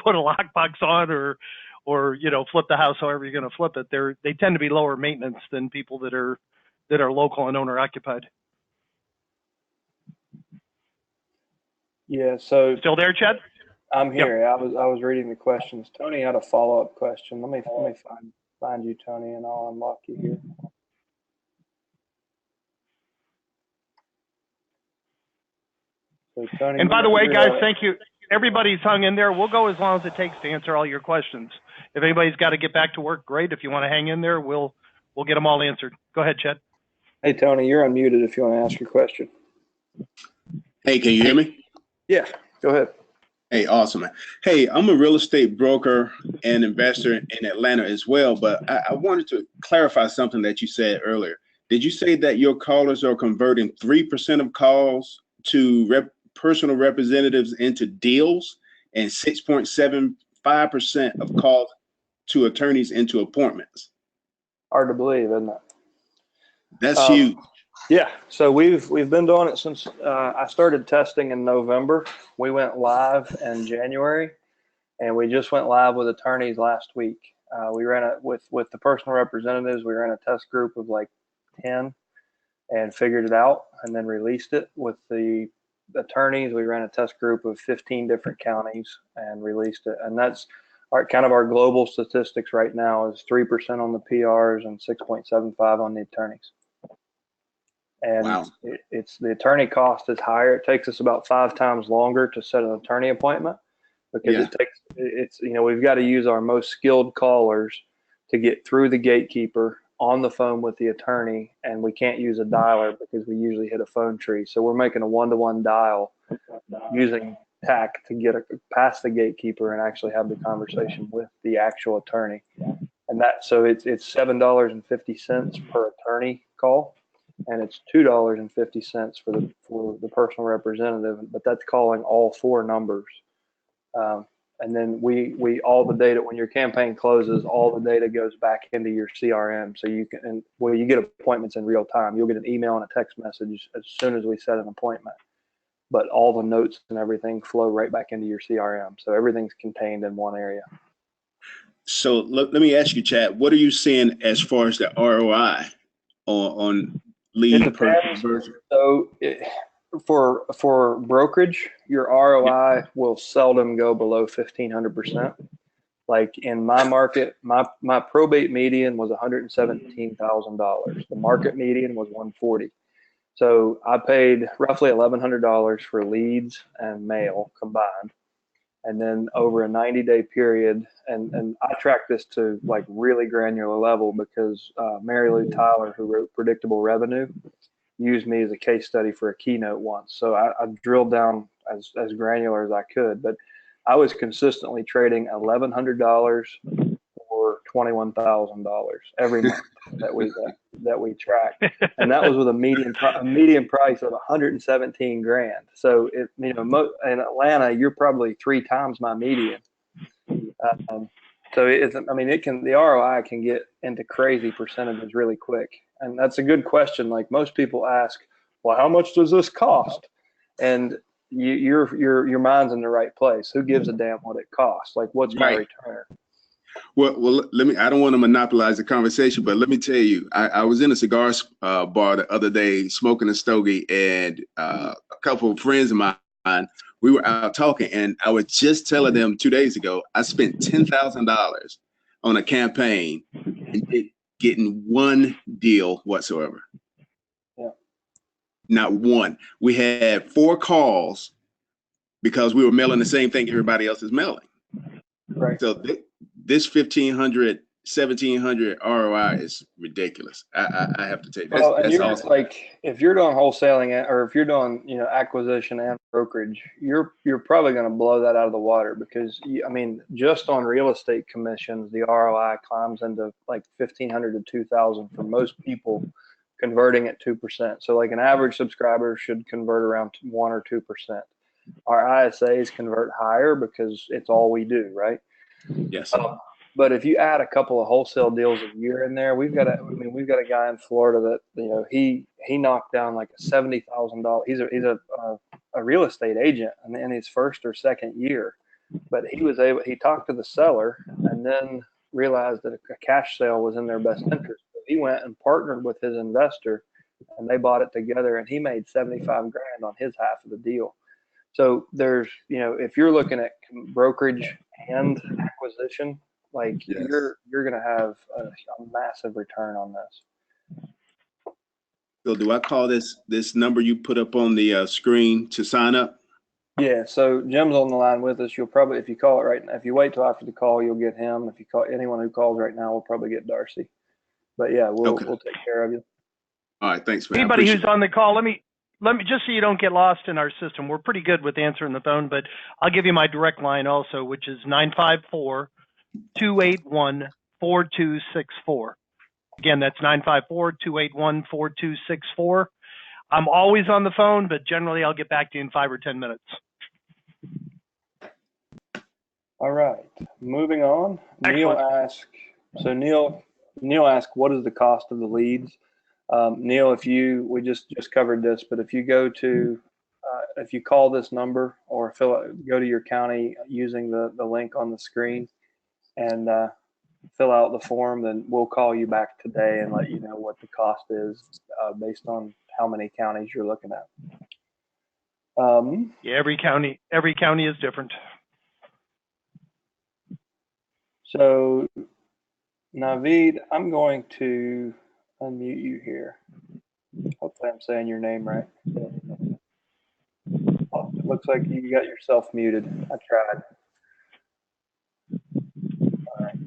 put a lockbox on or, you know, flip the house however you're going to flip it. They tend to be lower maintenance than people that are local and owner occupied. Yeah. So still there, Chad? I'm here. Yep. I was reading the questions. Tony had a follow-up question. Let me find you, Tony, and I'll unlock you here. So, Tony, and by the way, guys, thank you. Everybody's hung in there. We'll go as long as it takes to answer all your questions. If anybody's got to get back to work, great. If you want to hang in there, we'll get them all answered. Go ahead, Chad. Hey, Tony, you're unmuted if you want to ask your question. Hey, can you hear me? Yeah, go ahead. Hey, awesome. Hey, I'm a real estate broker and investor in Atlanta as well, but I wanted to clarify something that you said earlier. Did you say that your callers are converting 3% of calls to personal representatives into deals and 6.75% of calls to attorneys into appointments? Hard to believe, isn't it? That's huge. Yeah, so we've been doing it since I started testing in November. We went live in January, and we just went live with attorneys last week. We ran it with the personal representatives. We ran a test group of like 10 and figured it out, and then released it. With the attorneys, we ran a test group of 15 different counties and released it. And that's our global statistics right now is 3% on the PRs and 6.75 on the attorneys. And wow. It's the attorney cost is higher. It takes us about 5 times longer to set an attorney appointment, because we've got to use our most skilled callers to get through the gatekeeper on the phone with the attorney, and we can't use a dialer because we usually hit a phone tree. So we're making a 1-to-1 dial using TAC to get past the gatekeeper and actually have the conversation with the actual attorney. And so it's $7.50 per attorney call, and it's $2.50 for the personal representative, but that's calling all 4 numbers. And then we all the data, when your campaign closes, all the data goes back into your CRM. So you get appointments in real time. You'll get an email and a text message as soon as we set an appointment, but all the notes and everything flow right back into your CRM. So everything's contained in one area. So let me ask you, Chad, what are you seeing as far as the ROI on lead per conversion? So for brokerage, your ROI will seldom go below 1,500%. Like in my market, my probate median was $117,000. The market median was $140,000. So I paid roughly $1,100 for leads and mail combined. And then over a 90-day period, and I track this to like really granular level because Mary Lou Tyler, who wrote Predictable Revenue, used me as a case study for a keynote once. So I drilled down as granular as I could, but I was consistently trading $1,100 for $21,000 every month that we tracked, and that was with a median price of 117 grand. So in Atlanta, you're probably 3 times my median. So the ROI can get into crazy percentages really quick. And that's a good question. Like most people ask, well, how much does this cost? And your mind's in the right place. Who gives a damn what it costs? Like, what's my return? Well, I don't want to monopolize the conversation, but let me tell you, I was in a cigar bar the other day smoking a stogie, and a couple of friends of mine, we were out talking, and I was just telling them 2 days ago, I spent $10,000 on a campaign and getting 1 deal whatsoever. Yeah. Not one. We had 4 calls because we were mailing the same thing everybody else is mailing. Right. So this 1,500, 1,700 ROI is ridiculous. I have to take Well, and that's you're awesome. like, if you're doing wholesaling or if you're doing, acquisition and brokerage, you're probably going to blow that out of the water because I mean, just on real estate commissions, the ROI climbs into like 1,500 to 2,000 for most people converting at 2%. So like an average subscriber should convert around 1 or 2%. Our ISAs convert higher because it's all we do, right? Yes. But if you add a couple of wholesale deals a year in there, we've got a guy in Florida that he knocked down like a $70,000. He's a real estate agent in his first or second year, but he talked to the seller and then realized that a cash sale was in their best interest. So he went and partnered with his investor, and they bought it together, and he made 75 grand on his half of the deal. So there's, if you're looking at brokerage and acquisition, like Yes. you're going to have a massive return on this. So do I call this number you put up on the screen to sign up? Yeah. So Jim's on the line with us. You'll probably, if you call it right now, if you wait till after the call, you'll get him. If you call anyone who calls right now, we'll probably get Darcy. But yeah, we'll take care of you. All right. Thanks, man. Anybody who's on the call, let me just so you don't get lost in our system. We're pretty good with answering the phone, but I'll give you my direct line also, which is 954-281-4264. Again, that's 954-281-4264. I'm always on the phone, but generally I'll get back to you in 5 or 10 minutes. All right. Moving on. Excellent. Neil asked, what is the cost of the leads? Neil, we just covered this, but if you go to, if you call this number or go to your county using the link on the screen and fill out the form, then we'll call you back today and let you know what the cost is based on how many counties you're looking at. Yeah, every county is different. So, Naveed, I'm going to unmute you here. Hopefully I'm saying your name right. Oh, it looks like you got yourself muted. I tried. All right.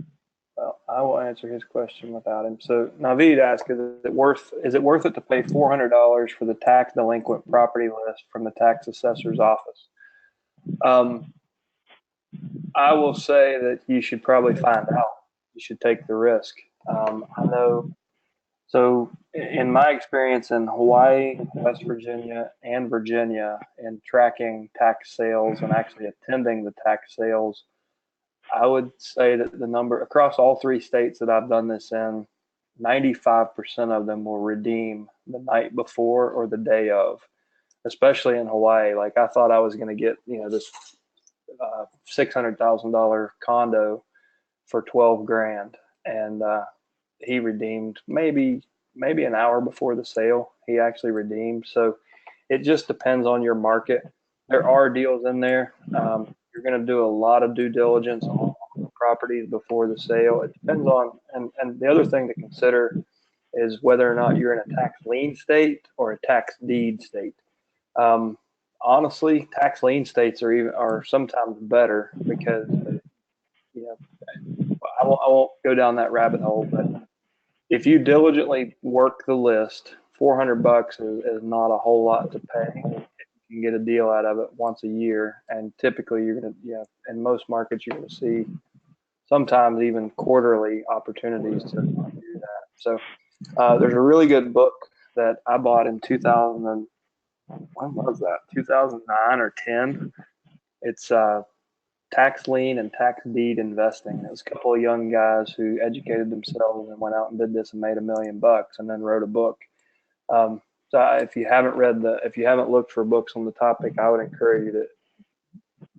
Well, I will answer his question without him. So Naveed asked, is it worth it to pay $400 for the tax delinquent property list from the tax assessor's office? I will say that you should probably find out. You should take the risk. I know. So in my experience in Hawaii, West Virginia, and Virginia, in tracking tax sales and actually attending the tax sales, I would say that the number across all 3 states that I've done this in, 95% of them will redeem the night before or the day of, especially in Hawaii. Like I thought I was going to get, this $600,000 condo for 12 grand. And he redeemed maybe an hour before the sale. He actually redeemed. So it just depends on your market. There are deals in there. You're going to do a lot of due diligence on the properties before the sale. It depends on, and the other thing to consider is whether or not you're in a tax lien state or a tax deed state. Honestly, tax lien states are sometimes better because, I won't go down that rabbit hole, but if you diligently work the list, $400 is not a whole lot to pay. You can get a deal out of it once a year, and typically you're going to, in most markets you're going to see sometimes even quarterly opportunities to do that. So there's a really good book that I bought in 2009 or 10. It's tax lien and tax deed investing. It was a couple of young guys who educated themselves and went out and did this and made $1 million and then wrote a book. So if you haven't looked for books on the topic, I would encourage you to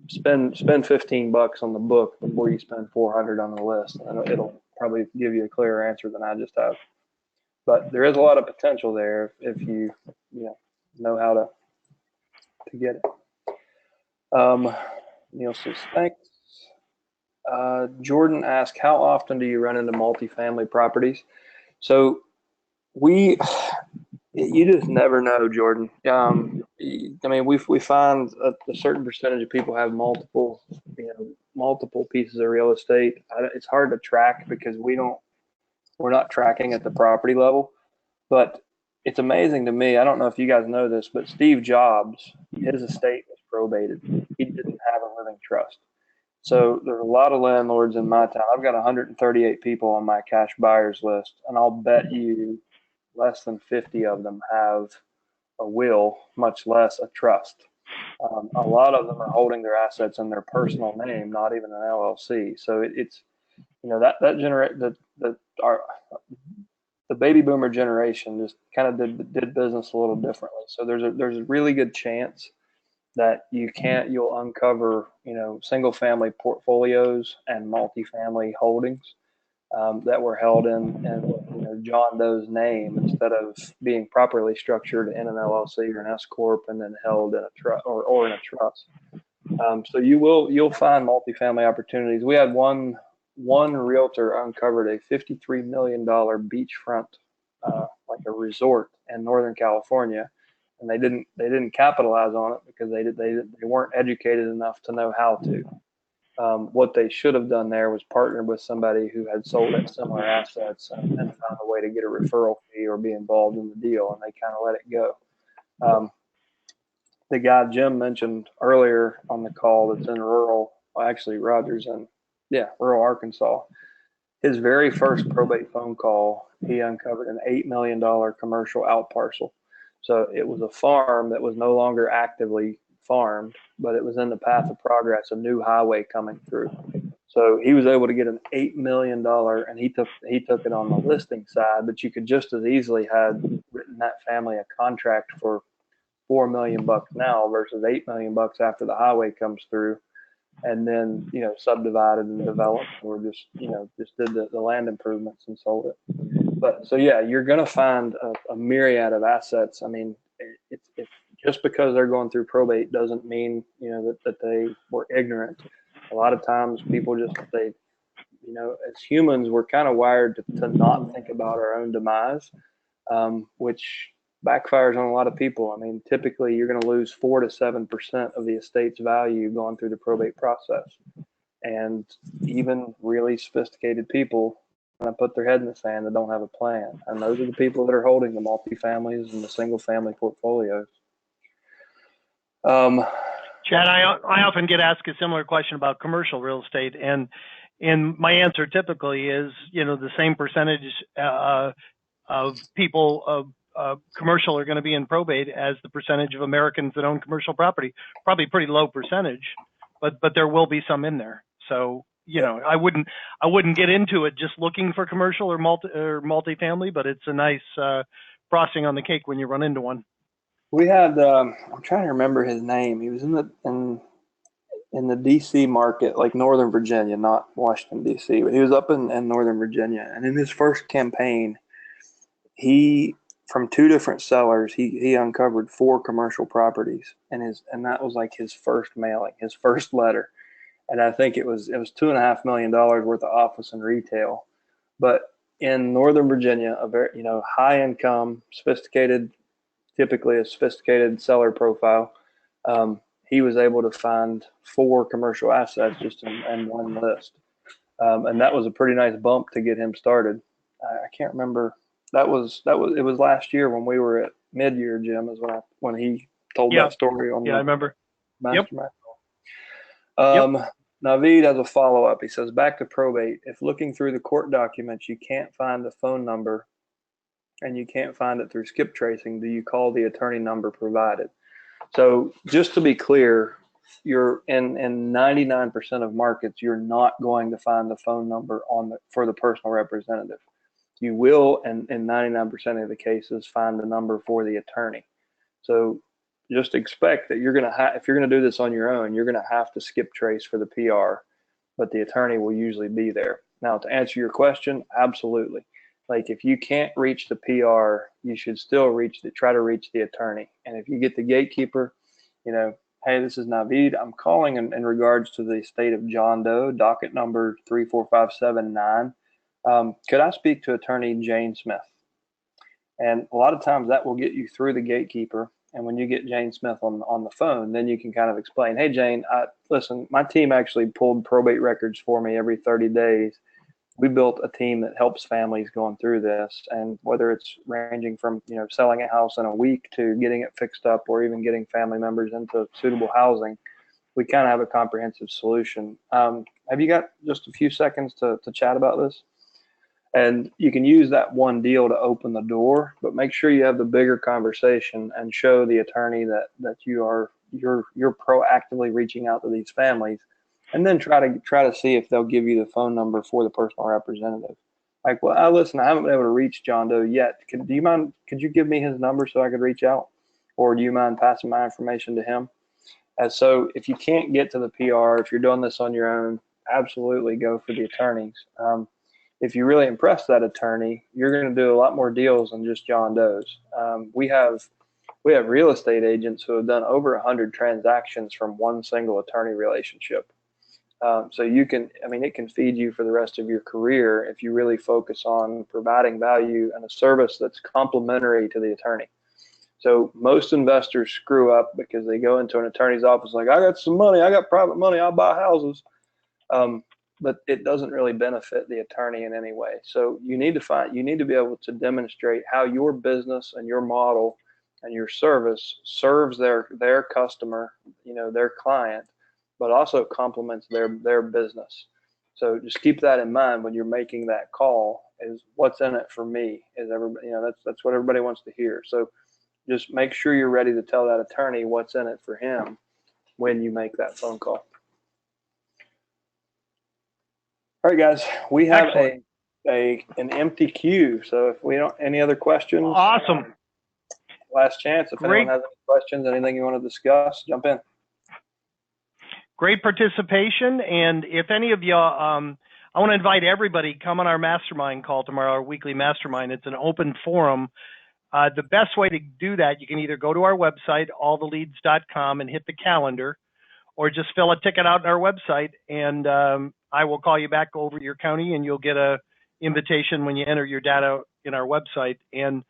spend $15 on the book before you spend $400 on the list. And it'll probably give you a clearer answer than I just have. But there is a lot of potential there if you know how to get it. Neil says thanks. Jordan asked, how often do you run into multifamily properties? So you just never know, Jordan. I mean, we find a certain percentage of people have multiple multiple pieces of real estate. It's hard to track because we're not tracking at the property level. But it's amazing to me. I don't know if you guys know this, but Steve Jobs, his estate was probated. He didn't have a living trust. So there's a lot of landlords in my town. I've got 138 people on my cash buyers list, and I'll bet you less than 50 of them have a will, much less a trust. A lot of them are holding their assets in their personal name, not even an LLC. So it's that generate the baby boomer generation just kind of did business a little differently. So there's a really good chance that you'll uncover single family portfolios and multifamily holdings that were held in John Doe's name instead of being properly structured in an LLC or an S corp and then held in a trust or in a trust. So you'll find multifamily opportunities. We had one realtor uncovered a $53 million beachfront like a resort in Northern California, and they didn't capitalize on it because they weren't educated enough to know how to. What they should have done there was partnered with somebody who had sold at similar assets and found a way to get a referral fee or be involved in the deal, and they kind of let it go. The guy Jim mentioned earlier on the call that's in Roger's in rural Arkansas. His very first probate phone call, he uncovered an $8 million commercial out parcel. So it was a farm that was no longer actively farmed, but it was in the path of progress, a new highway coming through. So he was able to get an $8 million, and he took it on the listing side, but you could just as easily had written that family a contract for $4 million now versus $8 million after the highway comes through, and then subdivided and developed, or just did the land improvements and sold it. But so you're going to find a myriad of assets. I mean, it's just because they're going through probate doesn't mean that they were ignorant. A lot of times people as humans, we're kind of wired to not think about our own demise, which backfires on a lot of people. I mean, typically you're going to lose 4 to 7% of the estate's value going through the probate process. And even really sophisticated people kind of put their head in the sand and don't have a plan. And those are the people that are holding the multifamilies and the single family portfolios. Chad, I often get asked a similar question about commercial real estate, and my answer typically is, the same percentage of people of commercial are going to be in probate as the percentage of Americans that own commercial property. Probably a pretty low percentage, but there will be some in there. So I wouldn't get into it just looking for commercial or multifamily, but it's a nice frosting on the cake when you run into one. We had I'm trying to remember his name. He was in the DC market, like Northern Virginia, not Washington DC, but he was up in Northern Virginia. And in his first campaign, from 2 different sellers, he uncovered 4 commercial properties, and that was like his first mailing, his first letter. And I think it was $2.5 million worth of office and retail. But in Northern Virginia, a very high income, typically a sophisticated seller profile, he was able to find 4 commercial assets just in one list, and that was a pretty nice bump to get him started. I can't remember. It was last year when we were at mid-year, Jim, is when he told that story on I remember. Mastermind. Yep. Naveed has a follow-up. He says, back to probate. If looking through the court documents, you can't find the phone number and you can't find it through skip tracing, do you call the attorney number provided? So just to be clear, you're in 99% of markets, you're not going to find the phone number for the personal representative. You will, in 99% of the cases, find the number for the attorney. So just expect that if you're going to do this on your own, you're going to have to skip trace for the PR, but the attorney will usually be there. Now, to answer your question, absolutely. Like if you can't reach the PR, you should still try to reach the attorney. And if you get the gatekeeper, hey, this is Naveed. I'm calling in regards to the estate of John Doe, docket number 34579. Could I speak to attorney Jane Smith? And a lot of times that will get you through the gatekeeper, And when you get Jane Smith on the phone, then you can kind of explain, hey, Jane, listen, my team actually pulled probate records for me every 30 days. We built a team that helps families going through this. And whether it's ranging from, selling a house in a week to getting it fixed up or even getting family members into suitable housing, we kind of have a comprehensive solution. Have you got just a few seconds to chat about this? And you can use that one deal to open the door, but make sure you have the bigger conversation and show the attorney that you're proactively reaching out to these families, and then try to see if they'll give you the phone number for the personal representative. Like, well, listen, I haven't been able to reach John Doe yet. Could you give me his number so I could reach out, or do you mind passing my information to him? And so, if you can't get to the PR, if you're doing this on your own, absolutely go for the attorneys. If you really impress that attorney, you're going to do a lot more deals than just John Doe's. We have real estate agents who have done over 100 transactions from one single attorney relationship. So it can feed you for the rest of your career if you really focus on providing value and a service that's complementary to the attorney. So most investors screw up because they go into an attorney's office like, I got some money, I got private money, I'll buy houses. But it doesn't really benefit the attorney in any way. So you need to be able to demonstrate how your business and your model and your service serves their customer, their client, but also complements their business. So just keep that in mind when you're making that call. Is what's in it for me? Is everybody, that's what everybody wants to hear. So just make sure you're ready to tell that attorney what's in it for him when you make that phone call. All right, guys, we have an empty queue. So if we don't, any other questions? Awesome. Last chance. If anyone has any questions, anything you want to discuss, jump in. Great participation. And if any of you, I want to invite everybody, come on our mastermind call tomorrow, our weekly mastermind. It's an open forum. The best way to do that, you can either go to our website, alltheleads.com, and hit the calendar, or just fill a ticket out on our website, and I will call you back over your county, and you'll get a invitation when you enter your data in our website. And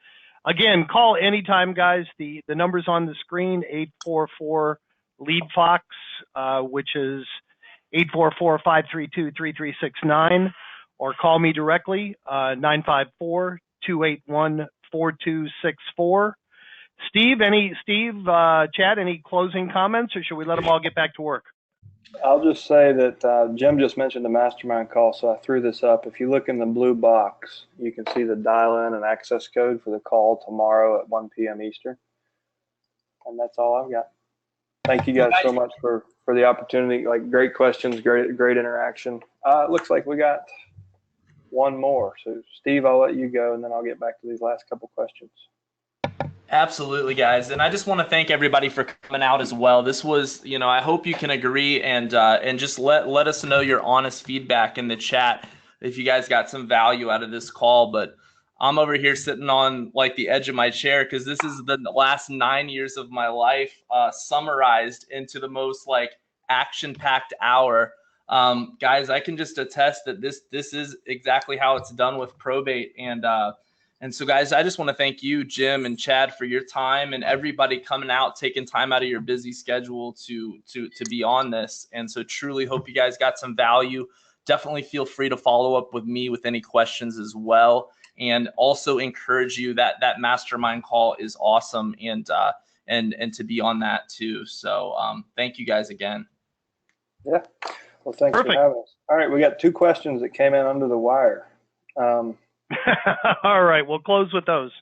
again, call anytime, guys. The number's on the screen, 844-LEAD-FOX, which is 844-532-3369, or call me directly, 954-281-4264. Steve, Chad, any closing comments, or should we let them all get back to work? I'll just say that Jim just mentioned the mastermind call, so I threw this up. If you look in the blue box, you can see the dial-in and access code for the call tomorrow at 1 p.m. Eastern. And that's all I've got. Thank you guys so much for the opportunity. Like, great questions, great interaction. It looks like we got one more. So, Steve, I'll let you go, and then I'll get back to these last couple questions. Absolutely, guys. And I just want to thank everybody for coming out as well. This was, I hope you can agree and just let us know your honest feedback in the chat if you guys got some value out of this call. But I'm over here sitting on like the edge of my chair because this is the last 9 years of my life summarized into the most like action-packed hour. Guys, I can just attest that this is exactly how it's done with probate. And so, guys, I just want to thank you, Jim and Chad, for your time, and everybody coming out, taking time out of your busy schedule to be on this. And so truly hope you guys got some value. Definitely feel free to follow up with me with any questions as well. And also encourage you that mastermind call is awesome, and to be on that too. So thank you guys again. Yeah. Well, thanks for having us. All right. We got 2 questions that came in under the wire. All right, we'll close with those.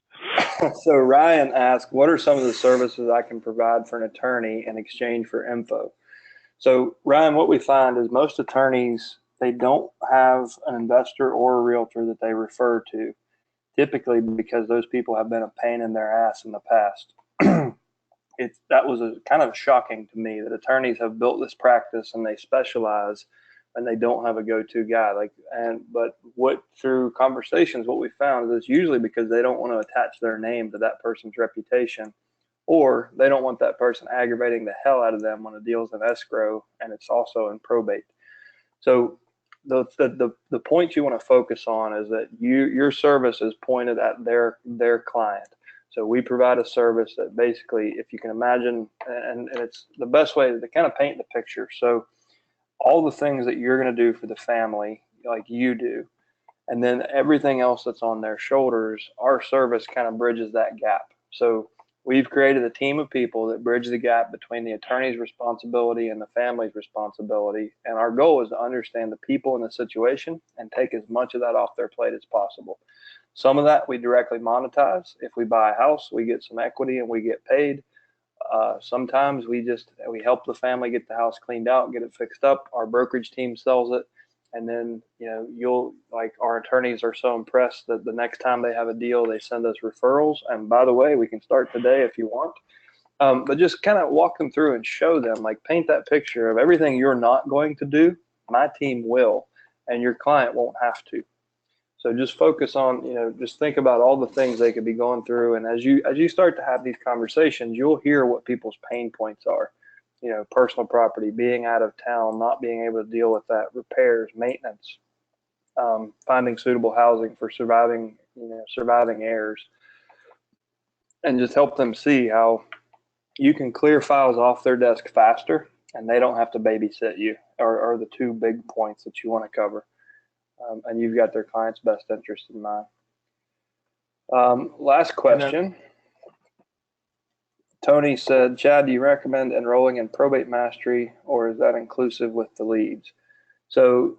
So Ryan asked, what are some of the services I can provide for an attorney in exchange for info? So Ryan, what we find is most attorneys, they don't have an investor or a realtor that they refer to, typically because those people have been a pain in their ass in the past. That was kind of shocking to me that attorneys have built this practice and they specialize and they don't have a go-to guy. But through conversations, what we found is it's usually because they don't want to attach their name to that person's reputation, or they don't want that person aggravating the hell out of them when a deal's in escrow and it's also in probate. So the point you want to focus on is that your service is pointed at their client. So we provide a service that basically, if you can imagine, and it's the best way to kind of paint the picture. So all the things that you're going to do for the family, like you do, and then everything else that's on their shoulders, our service kind of bridges that gap. So we've created a team of people that bridge the gap between the attorney's responsibility and the family's responsibility. And our goal is to understand the people in the situation and take as much of that off their plate as possible. Some of that we directly monetize. If we buy a house, we get some equity and we get paid. Sometimes we help the family get the house cleaned out, get it fixed up. Our brokerage team sells it. And then, our attorneys are so impressed that the next time they have a deal, they send us referrals. And by the way, we can start today if you want. But just kind of walk them through and show them, like paint that picture of everything you're not going to do. My team will, and your client won't have to. So just focus on, just think about all the things they could be going through. And as you start to have these conversations, you'll hear what people's pain points are. Personal property, being out of town, not being able to deal with that, repairs, maintenance, finding suitable housing for surviving heirs, and just help them see how you can clear files off their desk faster and they don't have to babysit you, are the two big points that you want to cover. And you've got their client's best interest in mind. Last question. Tony said, Chad, do you recommend enrolling in Probate Mastery, or is that inclusive with the leads? So,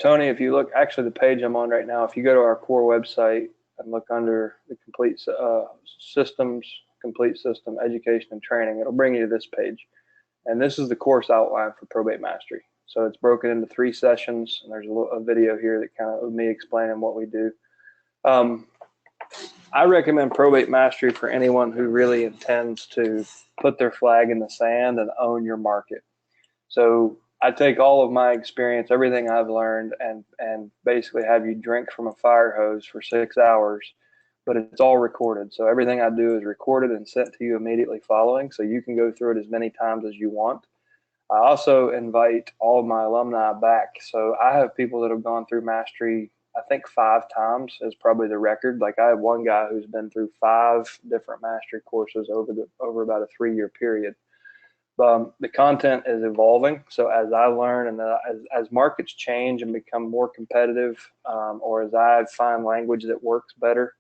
Tony, if you look, actually the page I'm on right now, if you go to our core website and look under the complete system, education and training, it'll bring you to this page. And this is the course outline for Probate Mastery. So it's broken into 3 sessions, and there's a video here that kind of me explaining what we do. I recommend Probate Mastery for anyone who really intends to put their flag in the sand and own your market. So I take all of my experience, everything I've learned, and basically have you drink from a fire hose for 6 hours, but it's all recorded. So everything I do is recorded and sent to you immediately following, so you can go through it as many times as you want. I also invite all of my alumni back. So I have people that have gone through Mastery, I think 5 times is probably the record. Like I have one guy who's been through 5 different Mastery courses over about a 3-year period. The content is evolving. So as I learn and as markets change and become more competitive, or as I find language that works better,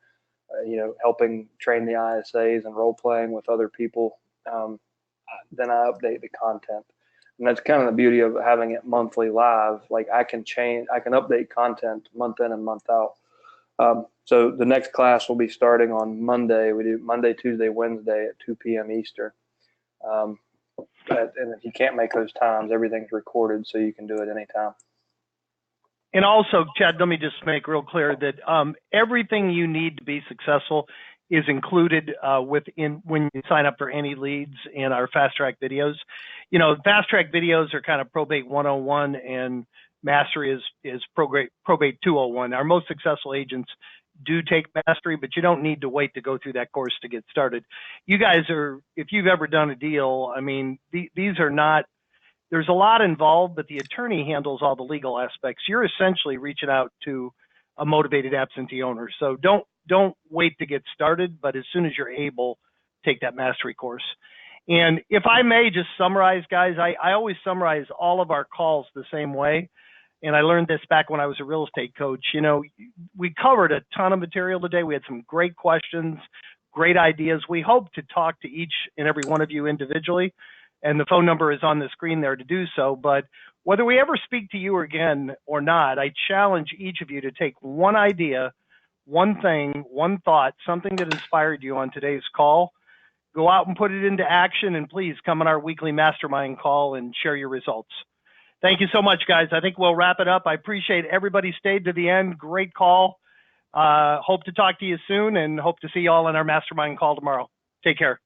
helping train the ISAs and role playing with other people, then I update the content. And that's kind of the beauty of having it monthly live. Like I can update content month in and month out. So the next class will be starting on Monday. We do Monday, Tuesday, Wednesday at 2 p.m. Eastern. And if you can't make those times, everything's recorded, so you can do it anytime. And also, Chad, let me just make real clear that everything you need to be successful is included when you sign up for any leads in our fast track videos. Fast track videos are kind of Probate 101, and Mastery is Probate 201. Our most successful agents do take Mastery, but you don't need to wait to go through that course to get started. You guys if you've ever done a deal, I mean, these are not, there's a lot involved, but the attorney handles all the legal aspects. You're essentially reaching out to a motivated absentee owner. So don't wait to get started, but as soon as you're able, take that Mastery course. And if I may just summarize, guys, I always summarize all of our calls the same way. And I learned this back when I was a real estate coach. We covered a ton of material today. We had some great questions, great ideas. We hope to talk to each and every one of you individually. And the phone number is on the screen there to do so. But whether we ever speak to you again or not, I challenge each of you to take one idea, one thing, one thought, something that inspired you on today's call. Go out and put it into action, and please come on our weekly mastermind call and share your results. Thank you so much, guys. I think we'll wrap it up. I appreciate everybody stayed to the end. Great call. Hope to talk to you soon, and hope to see you all in our mastermind call tomorrow. Take care.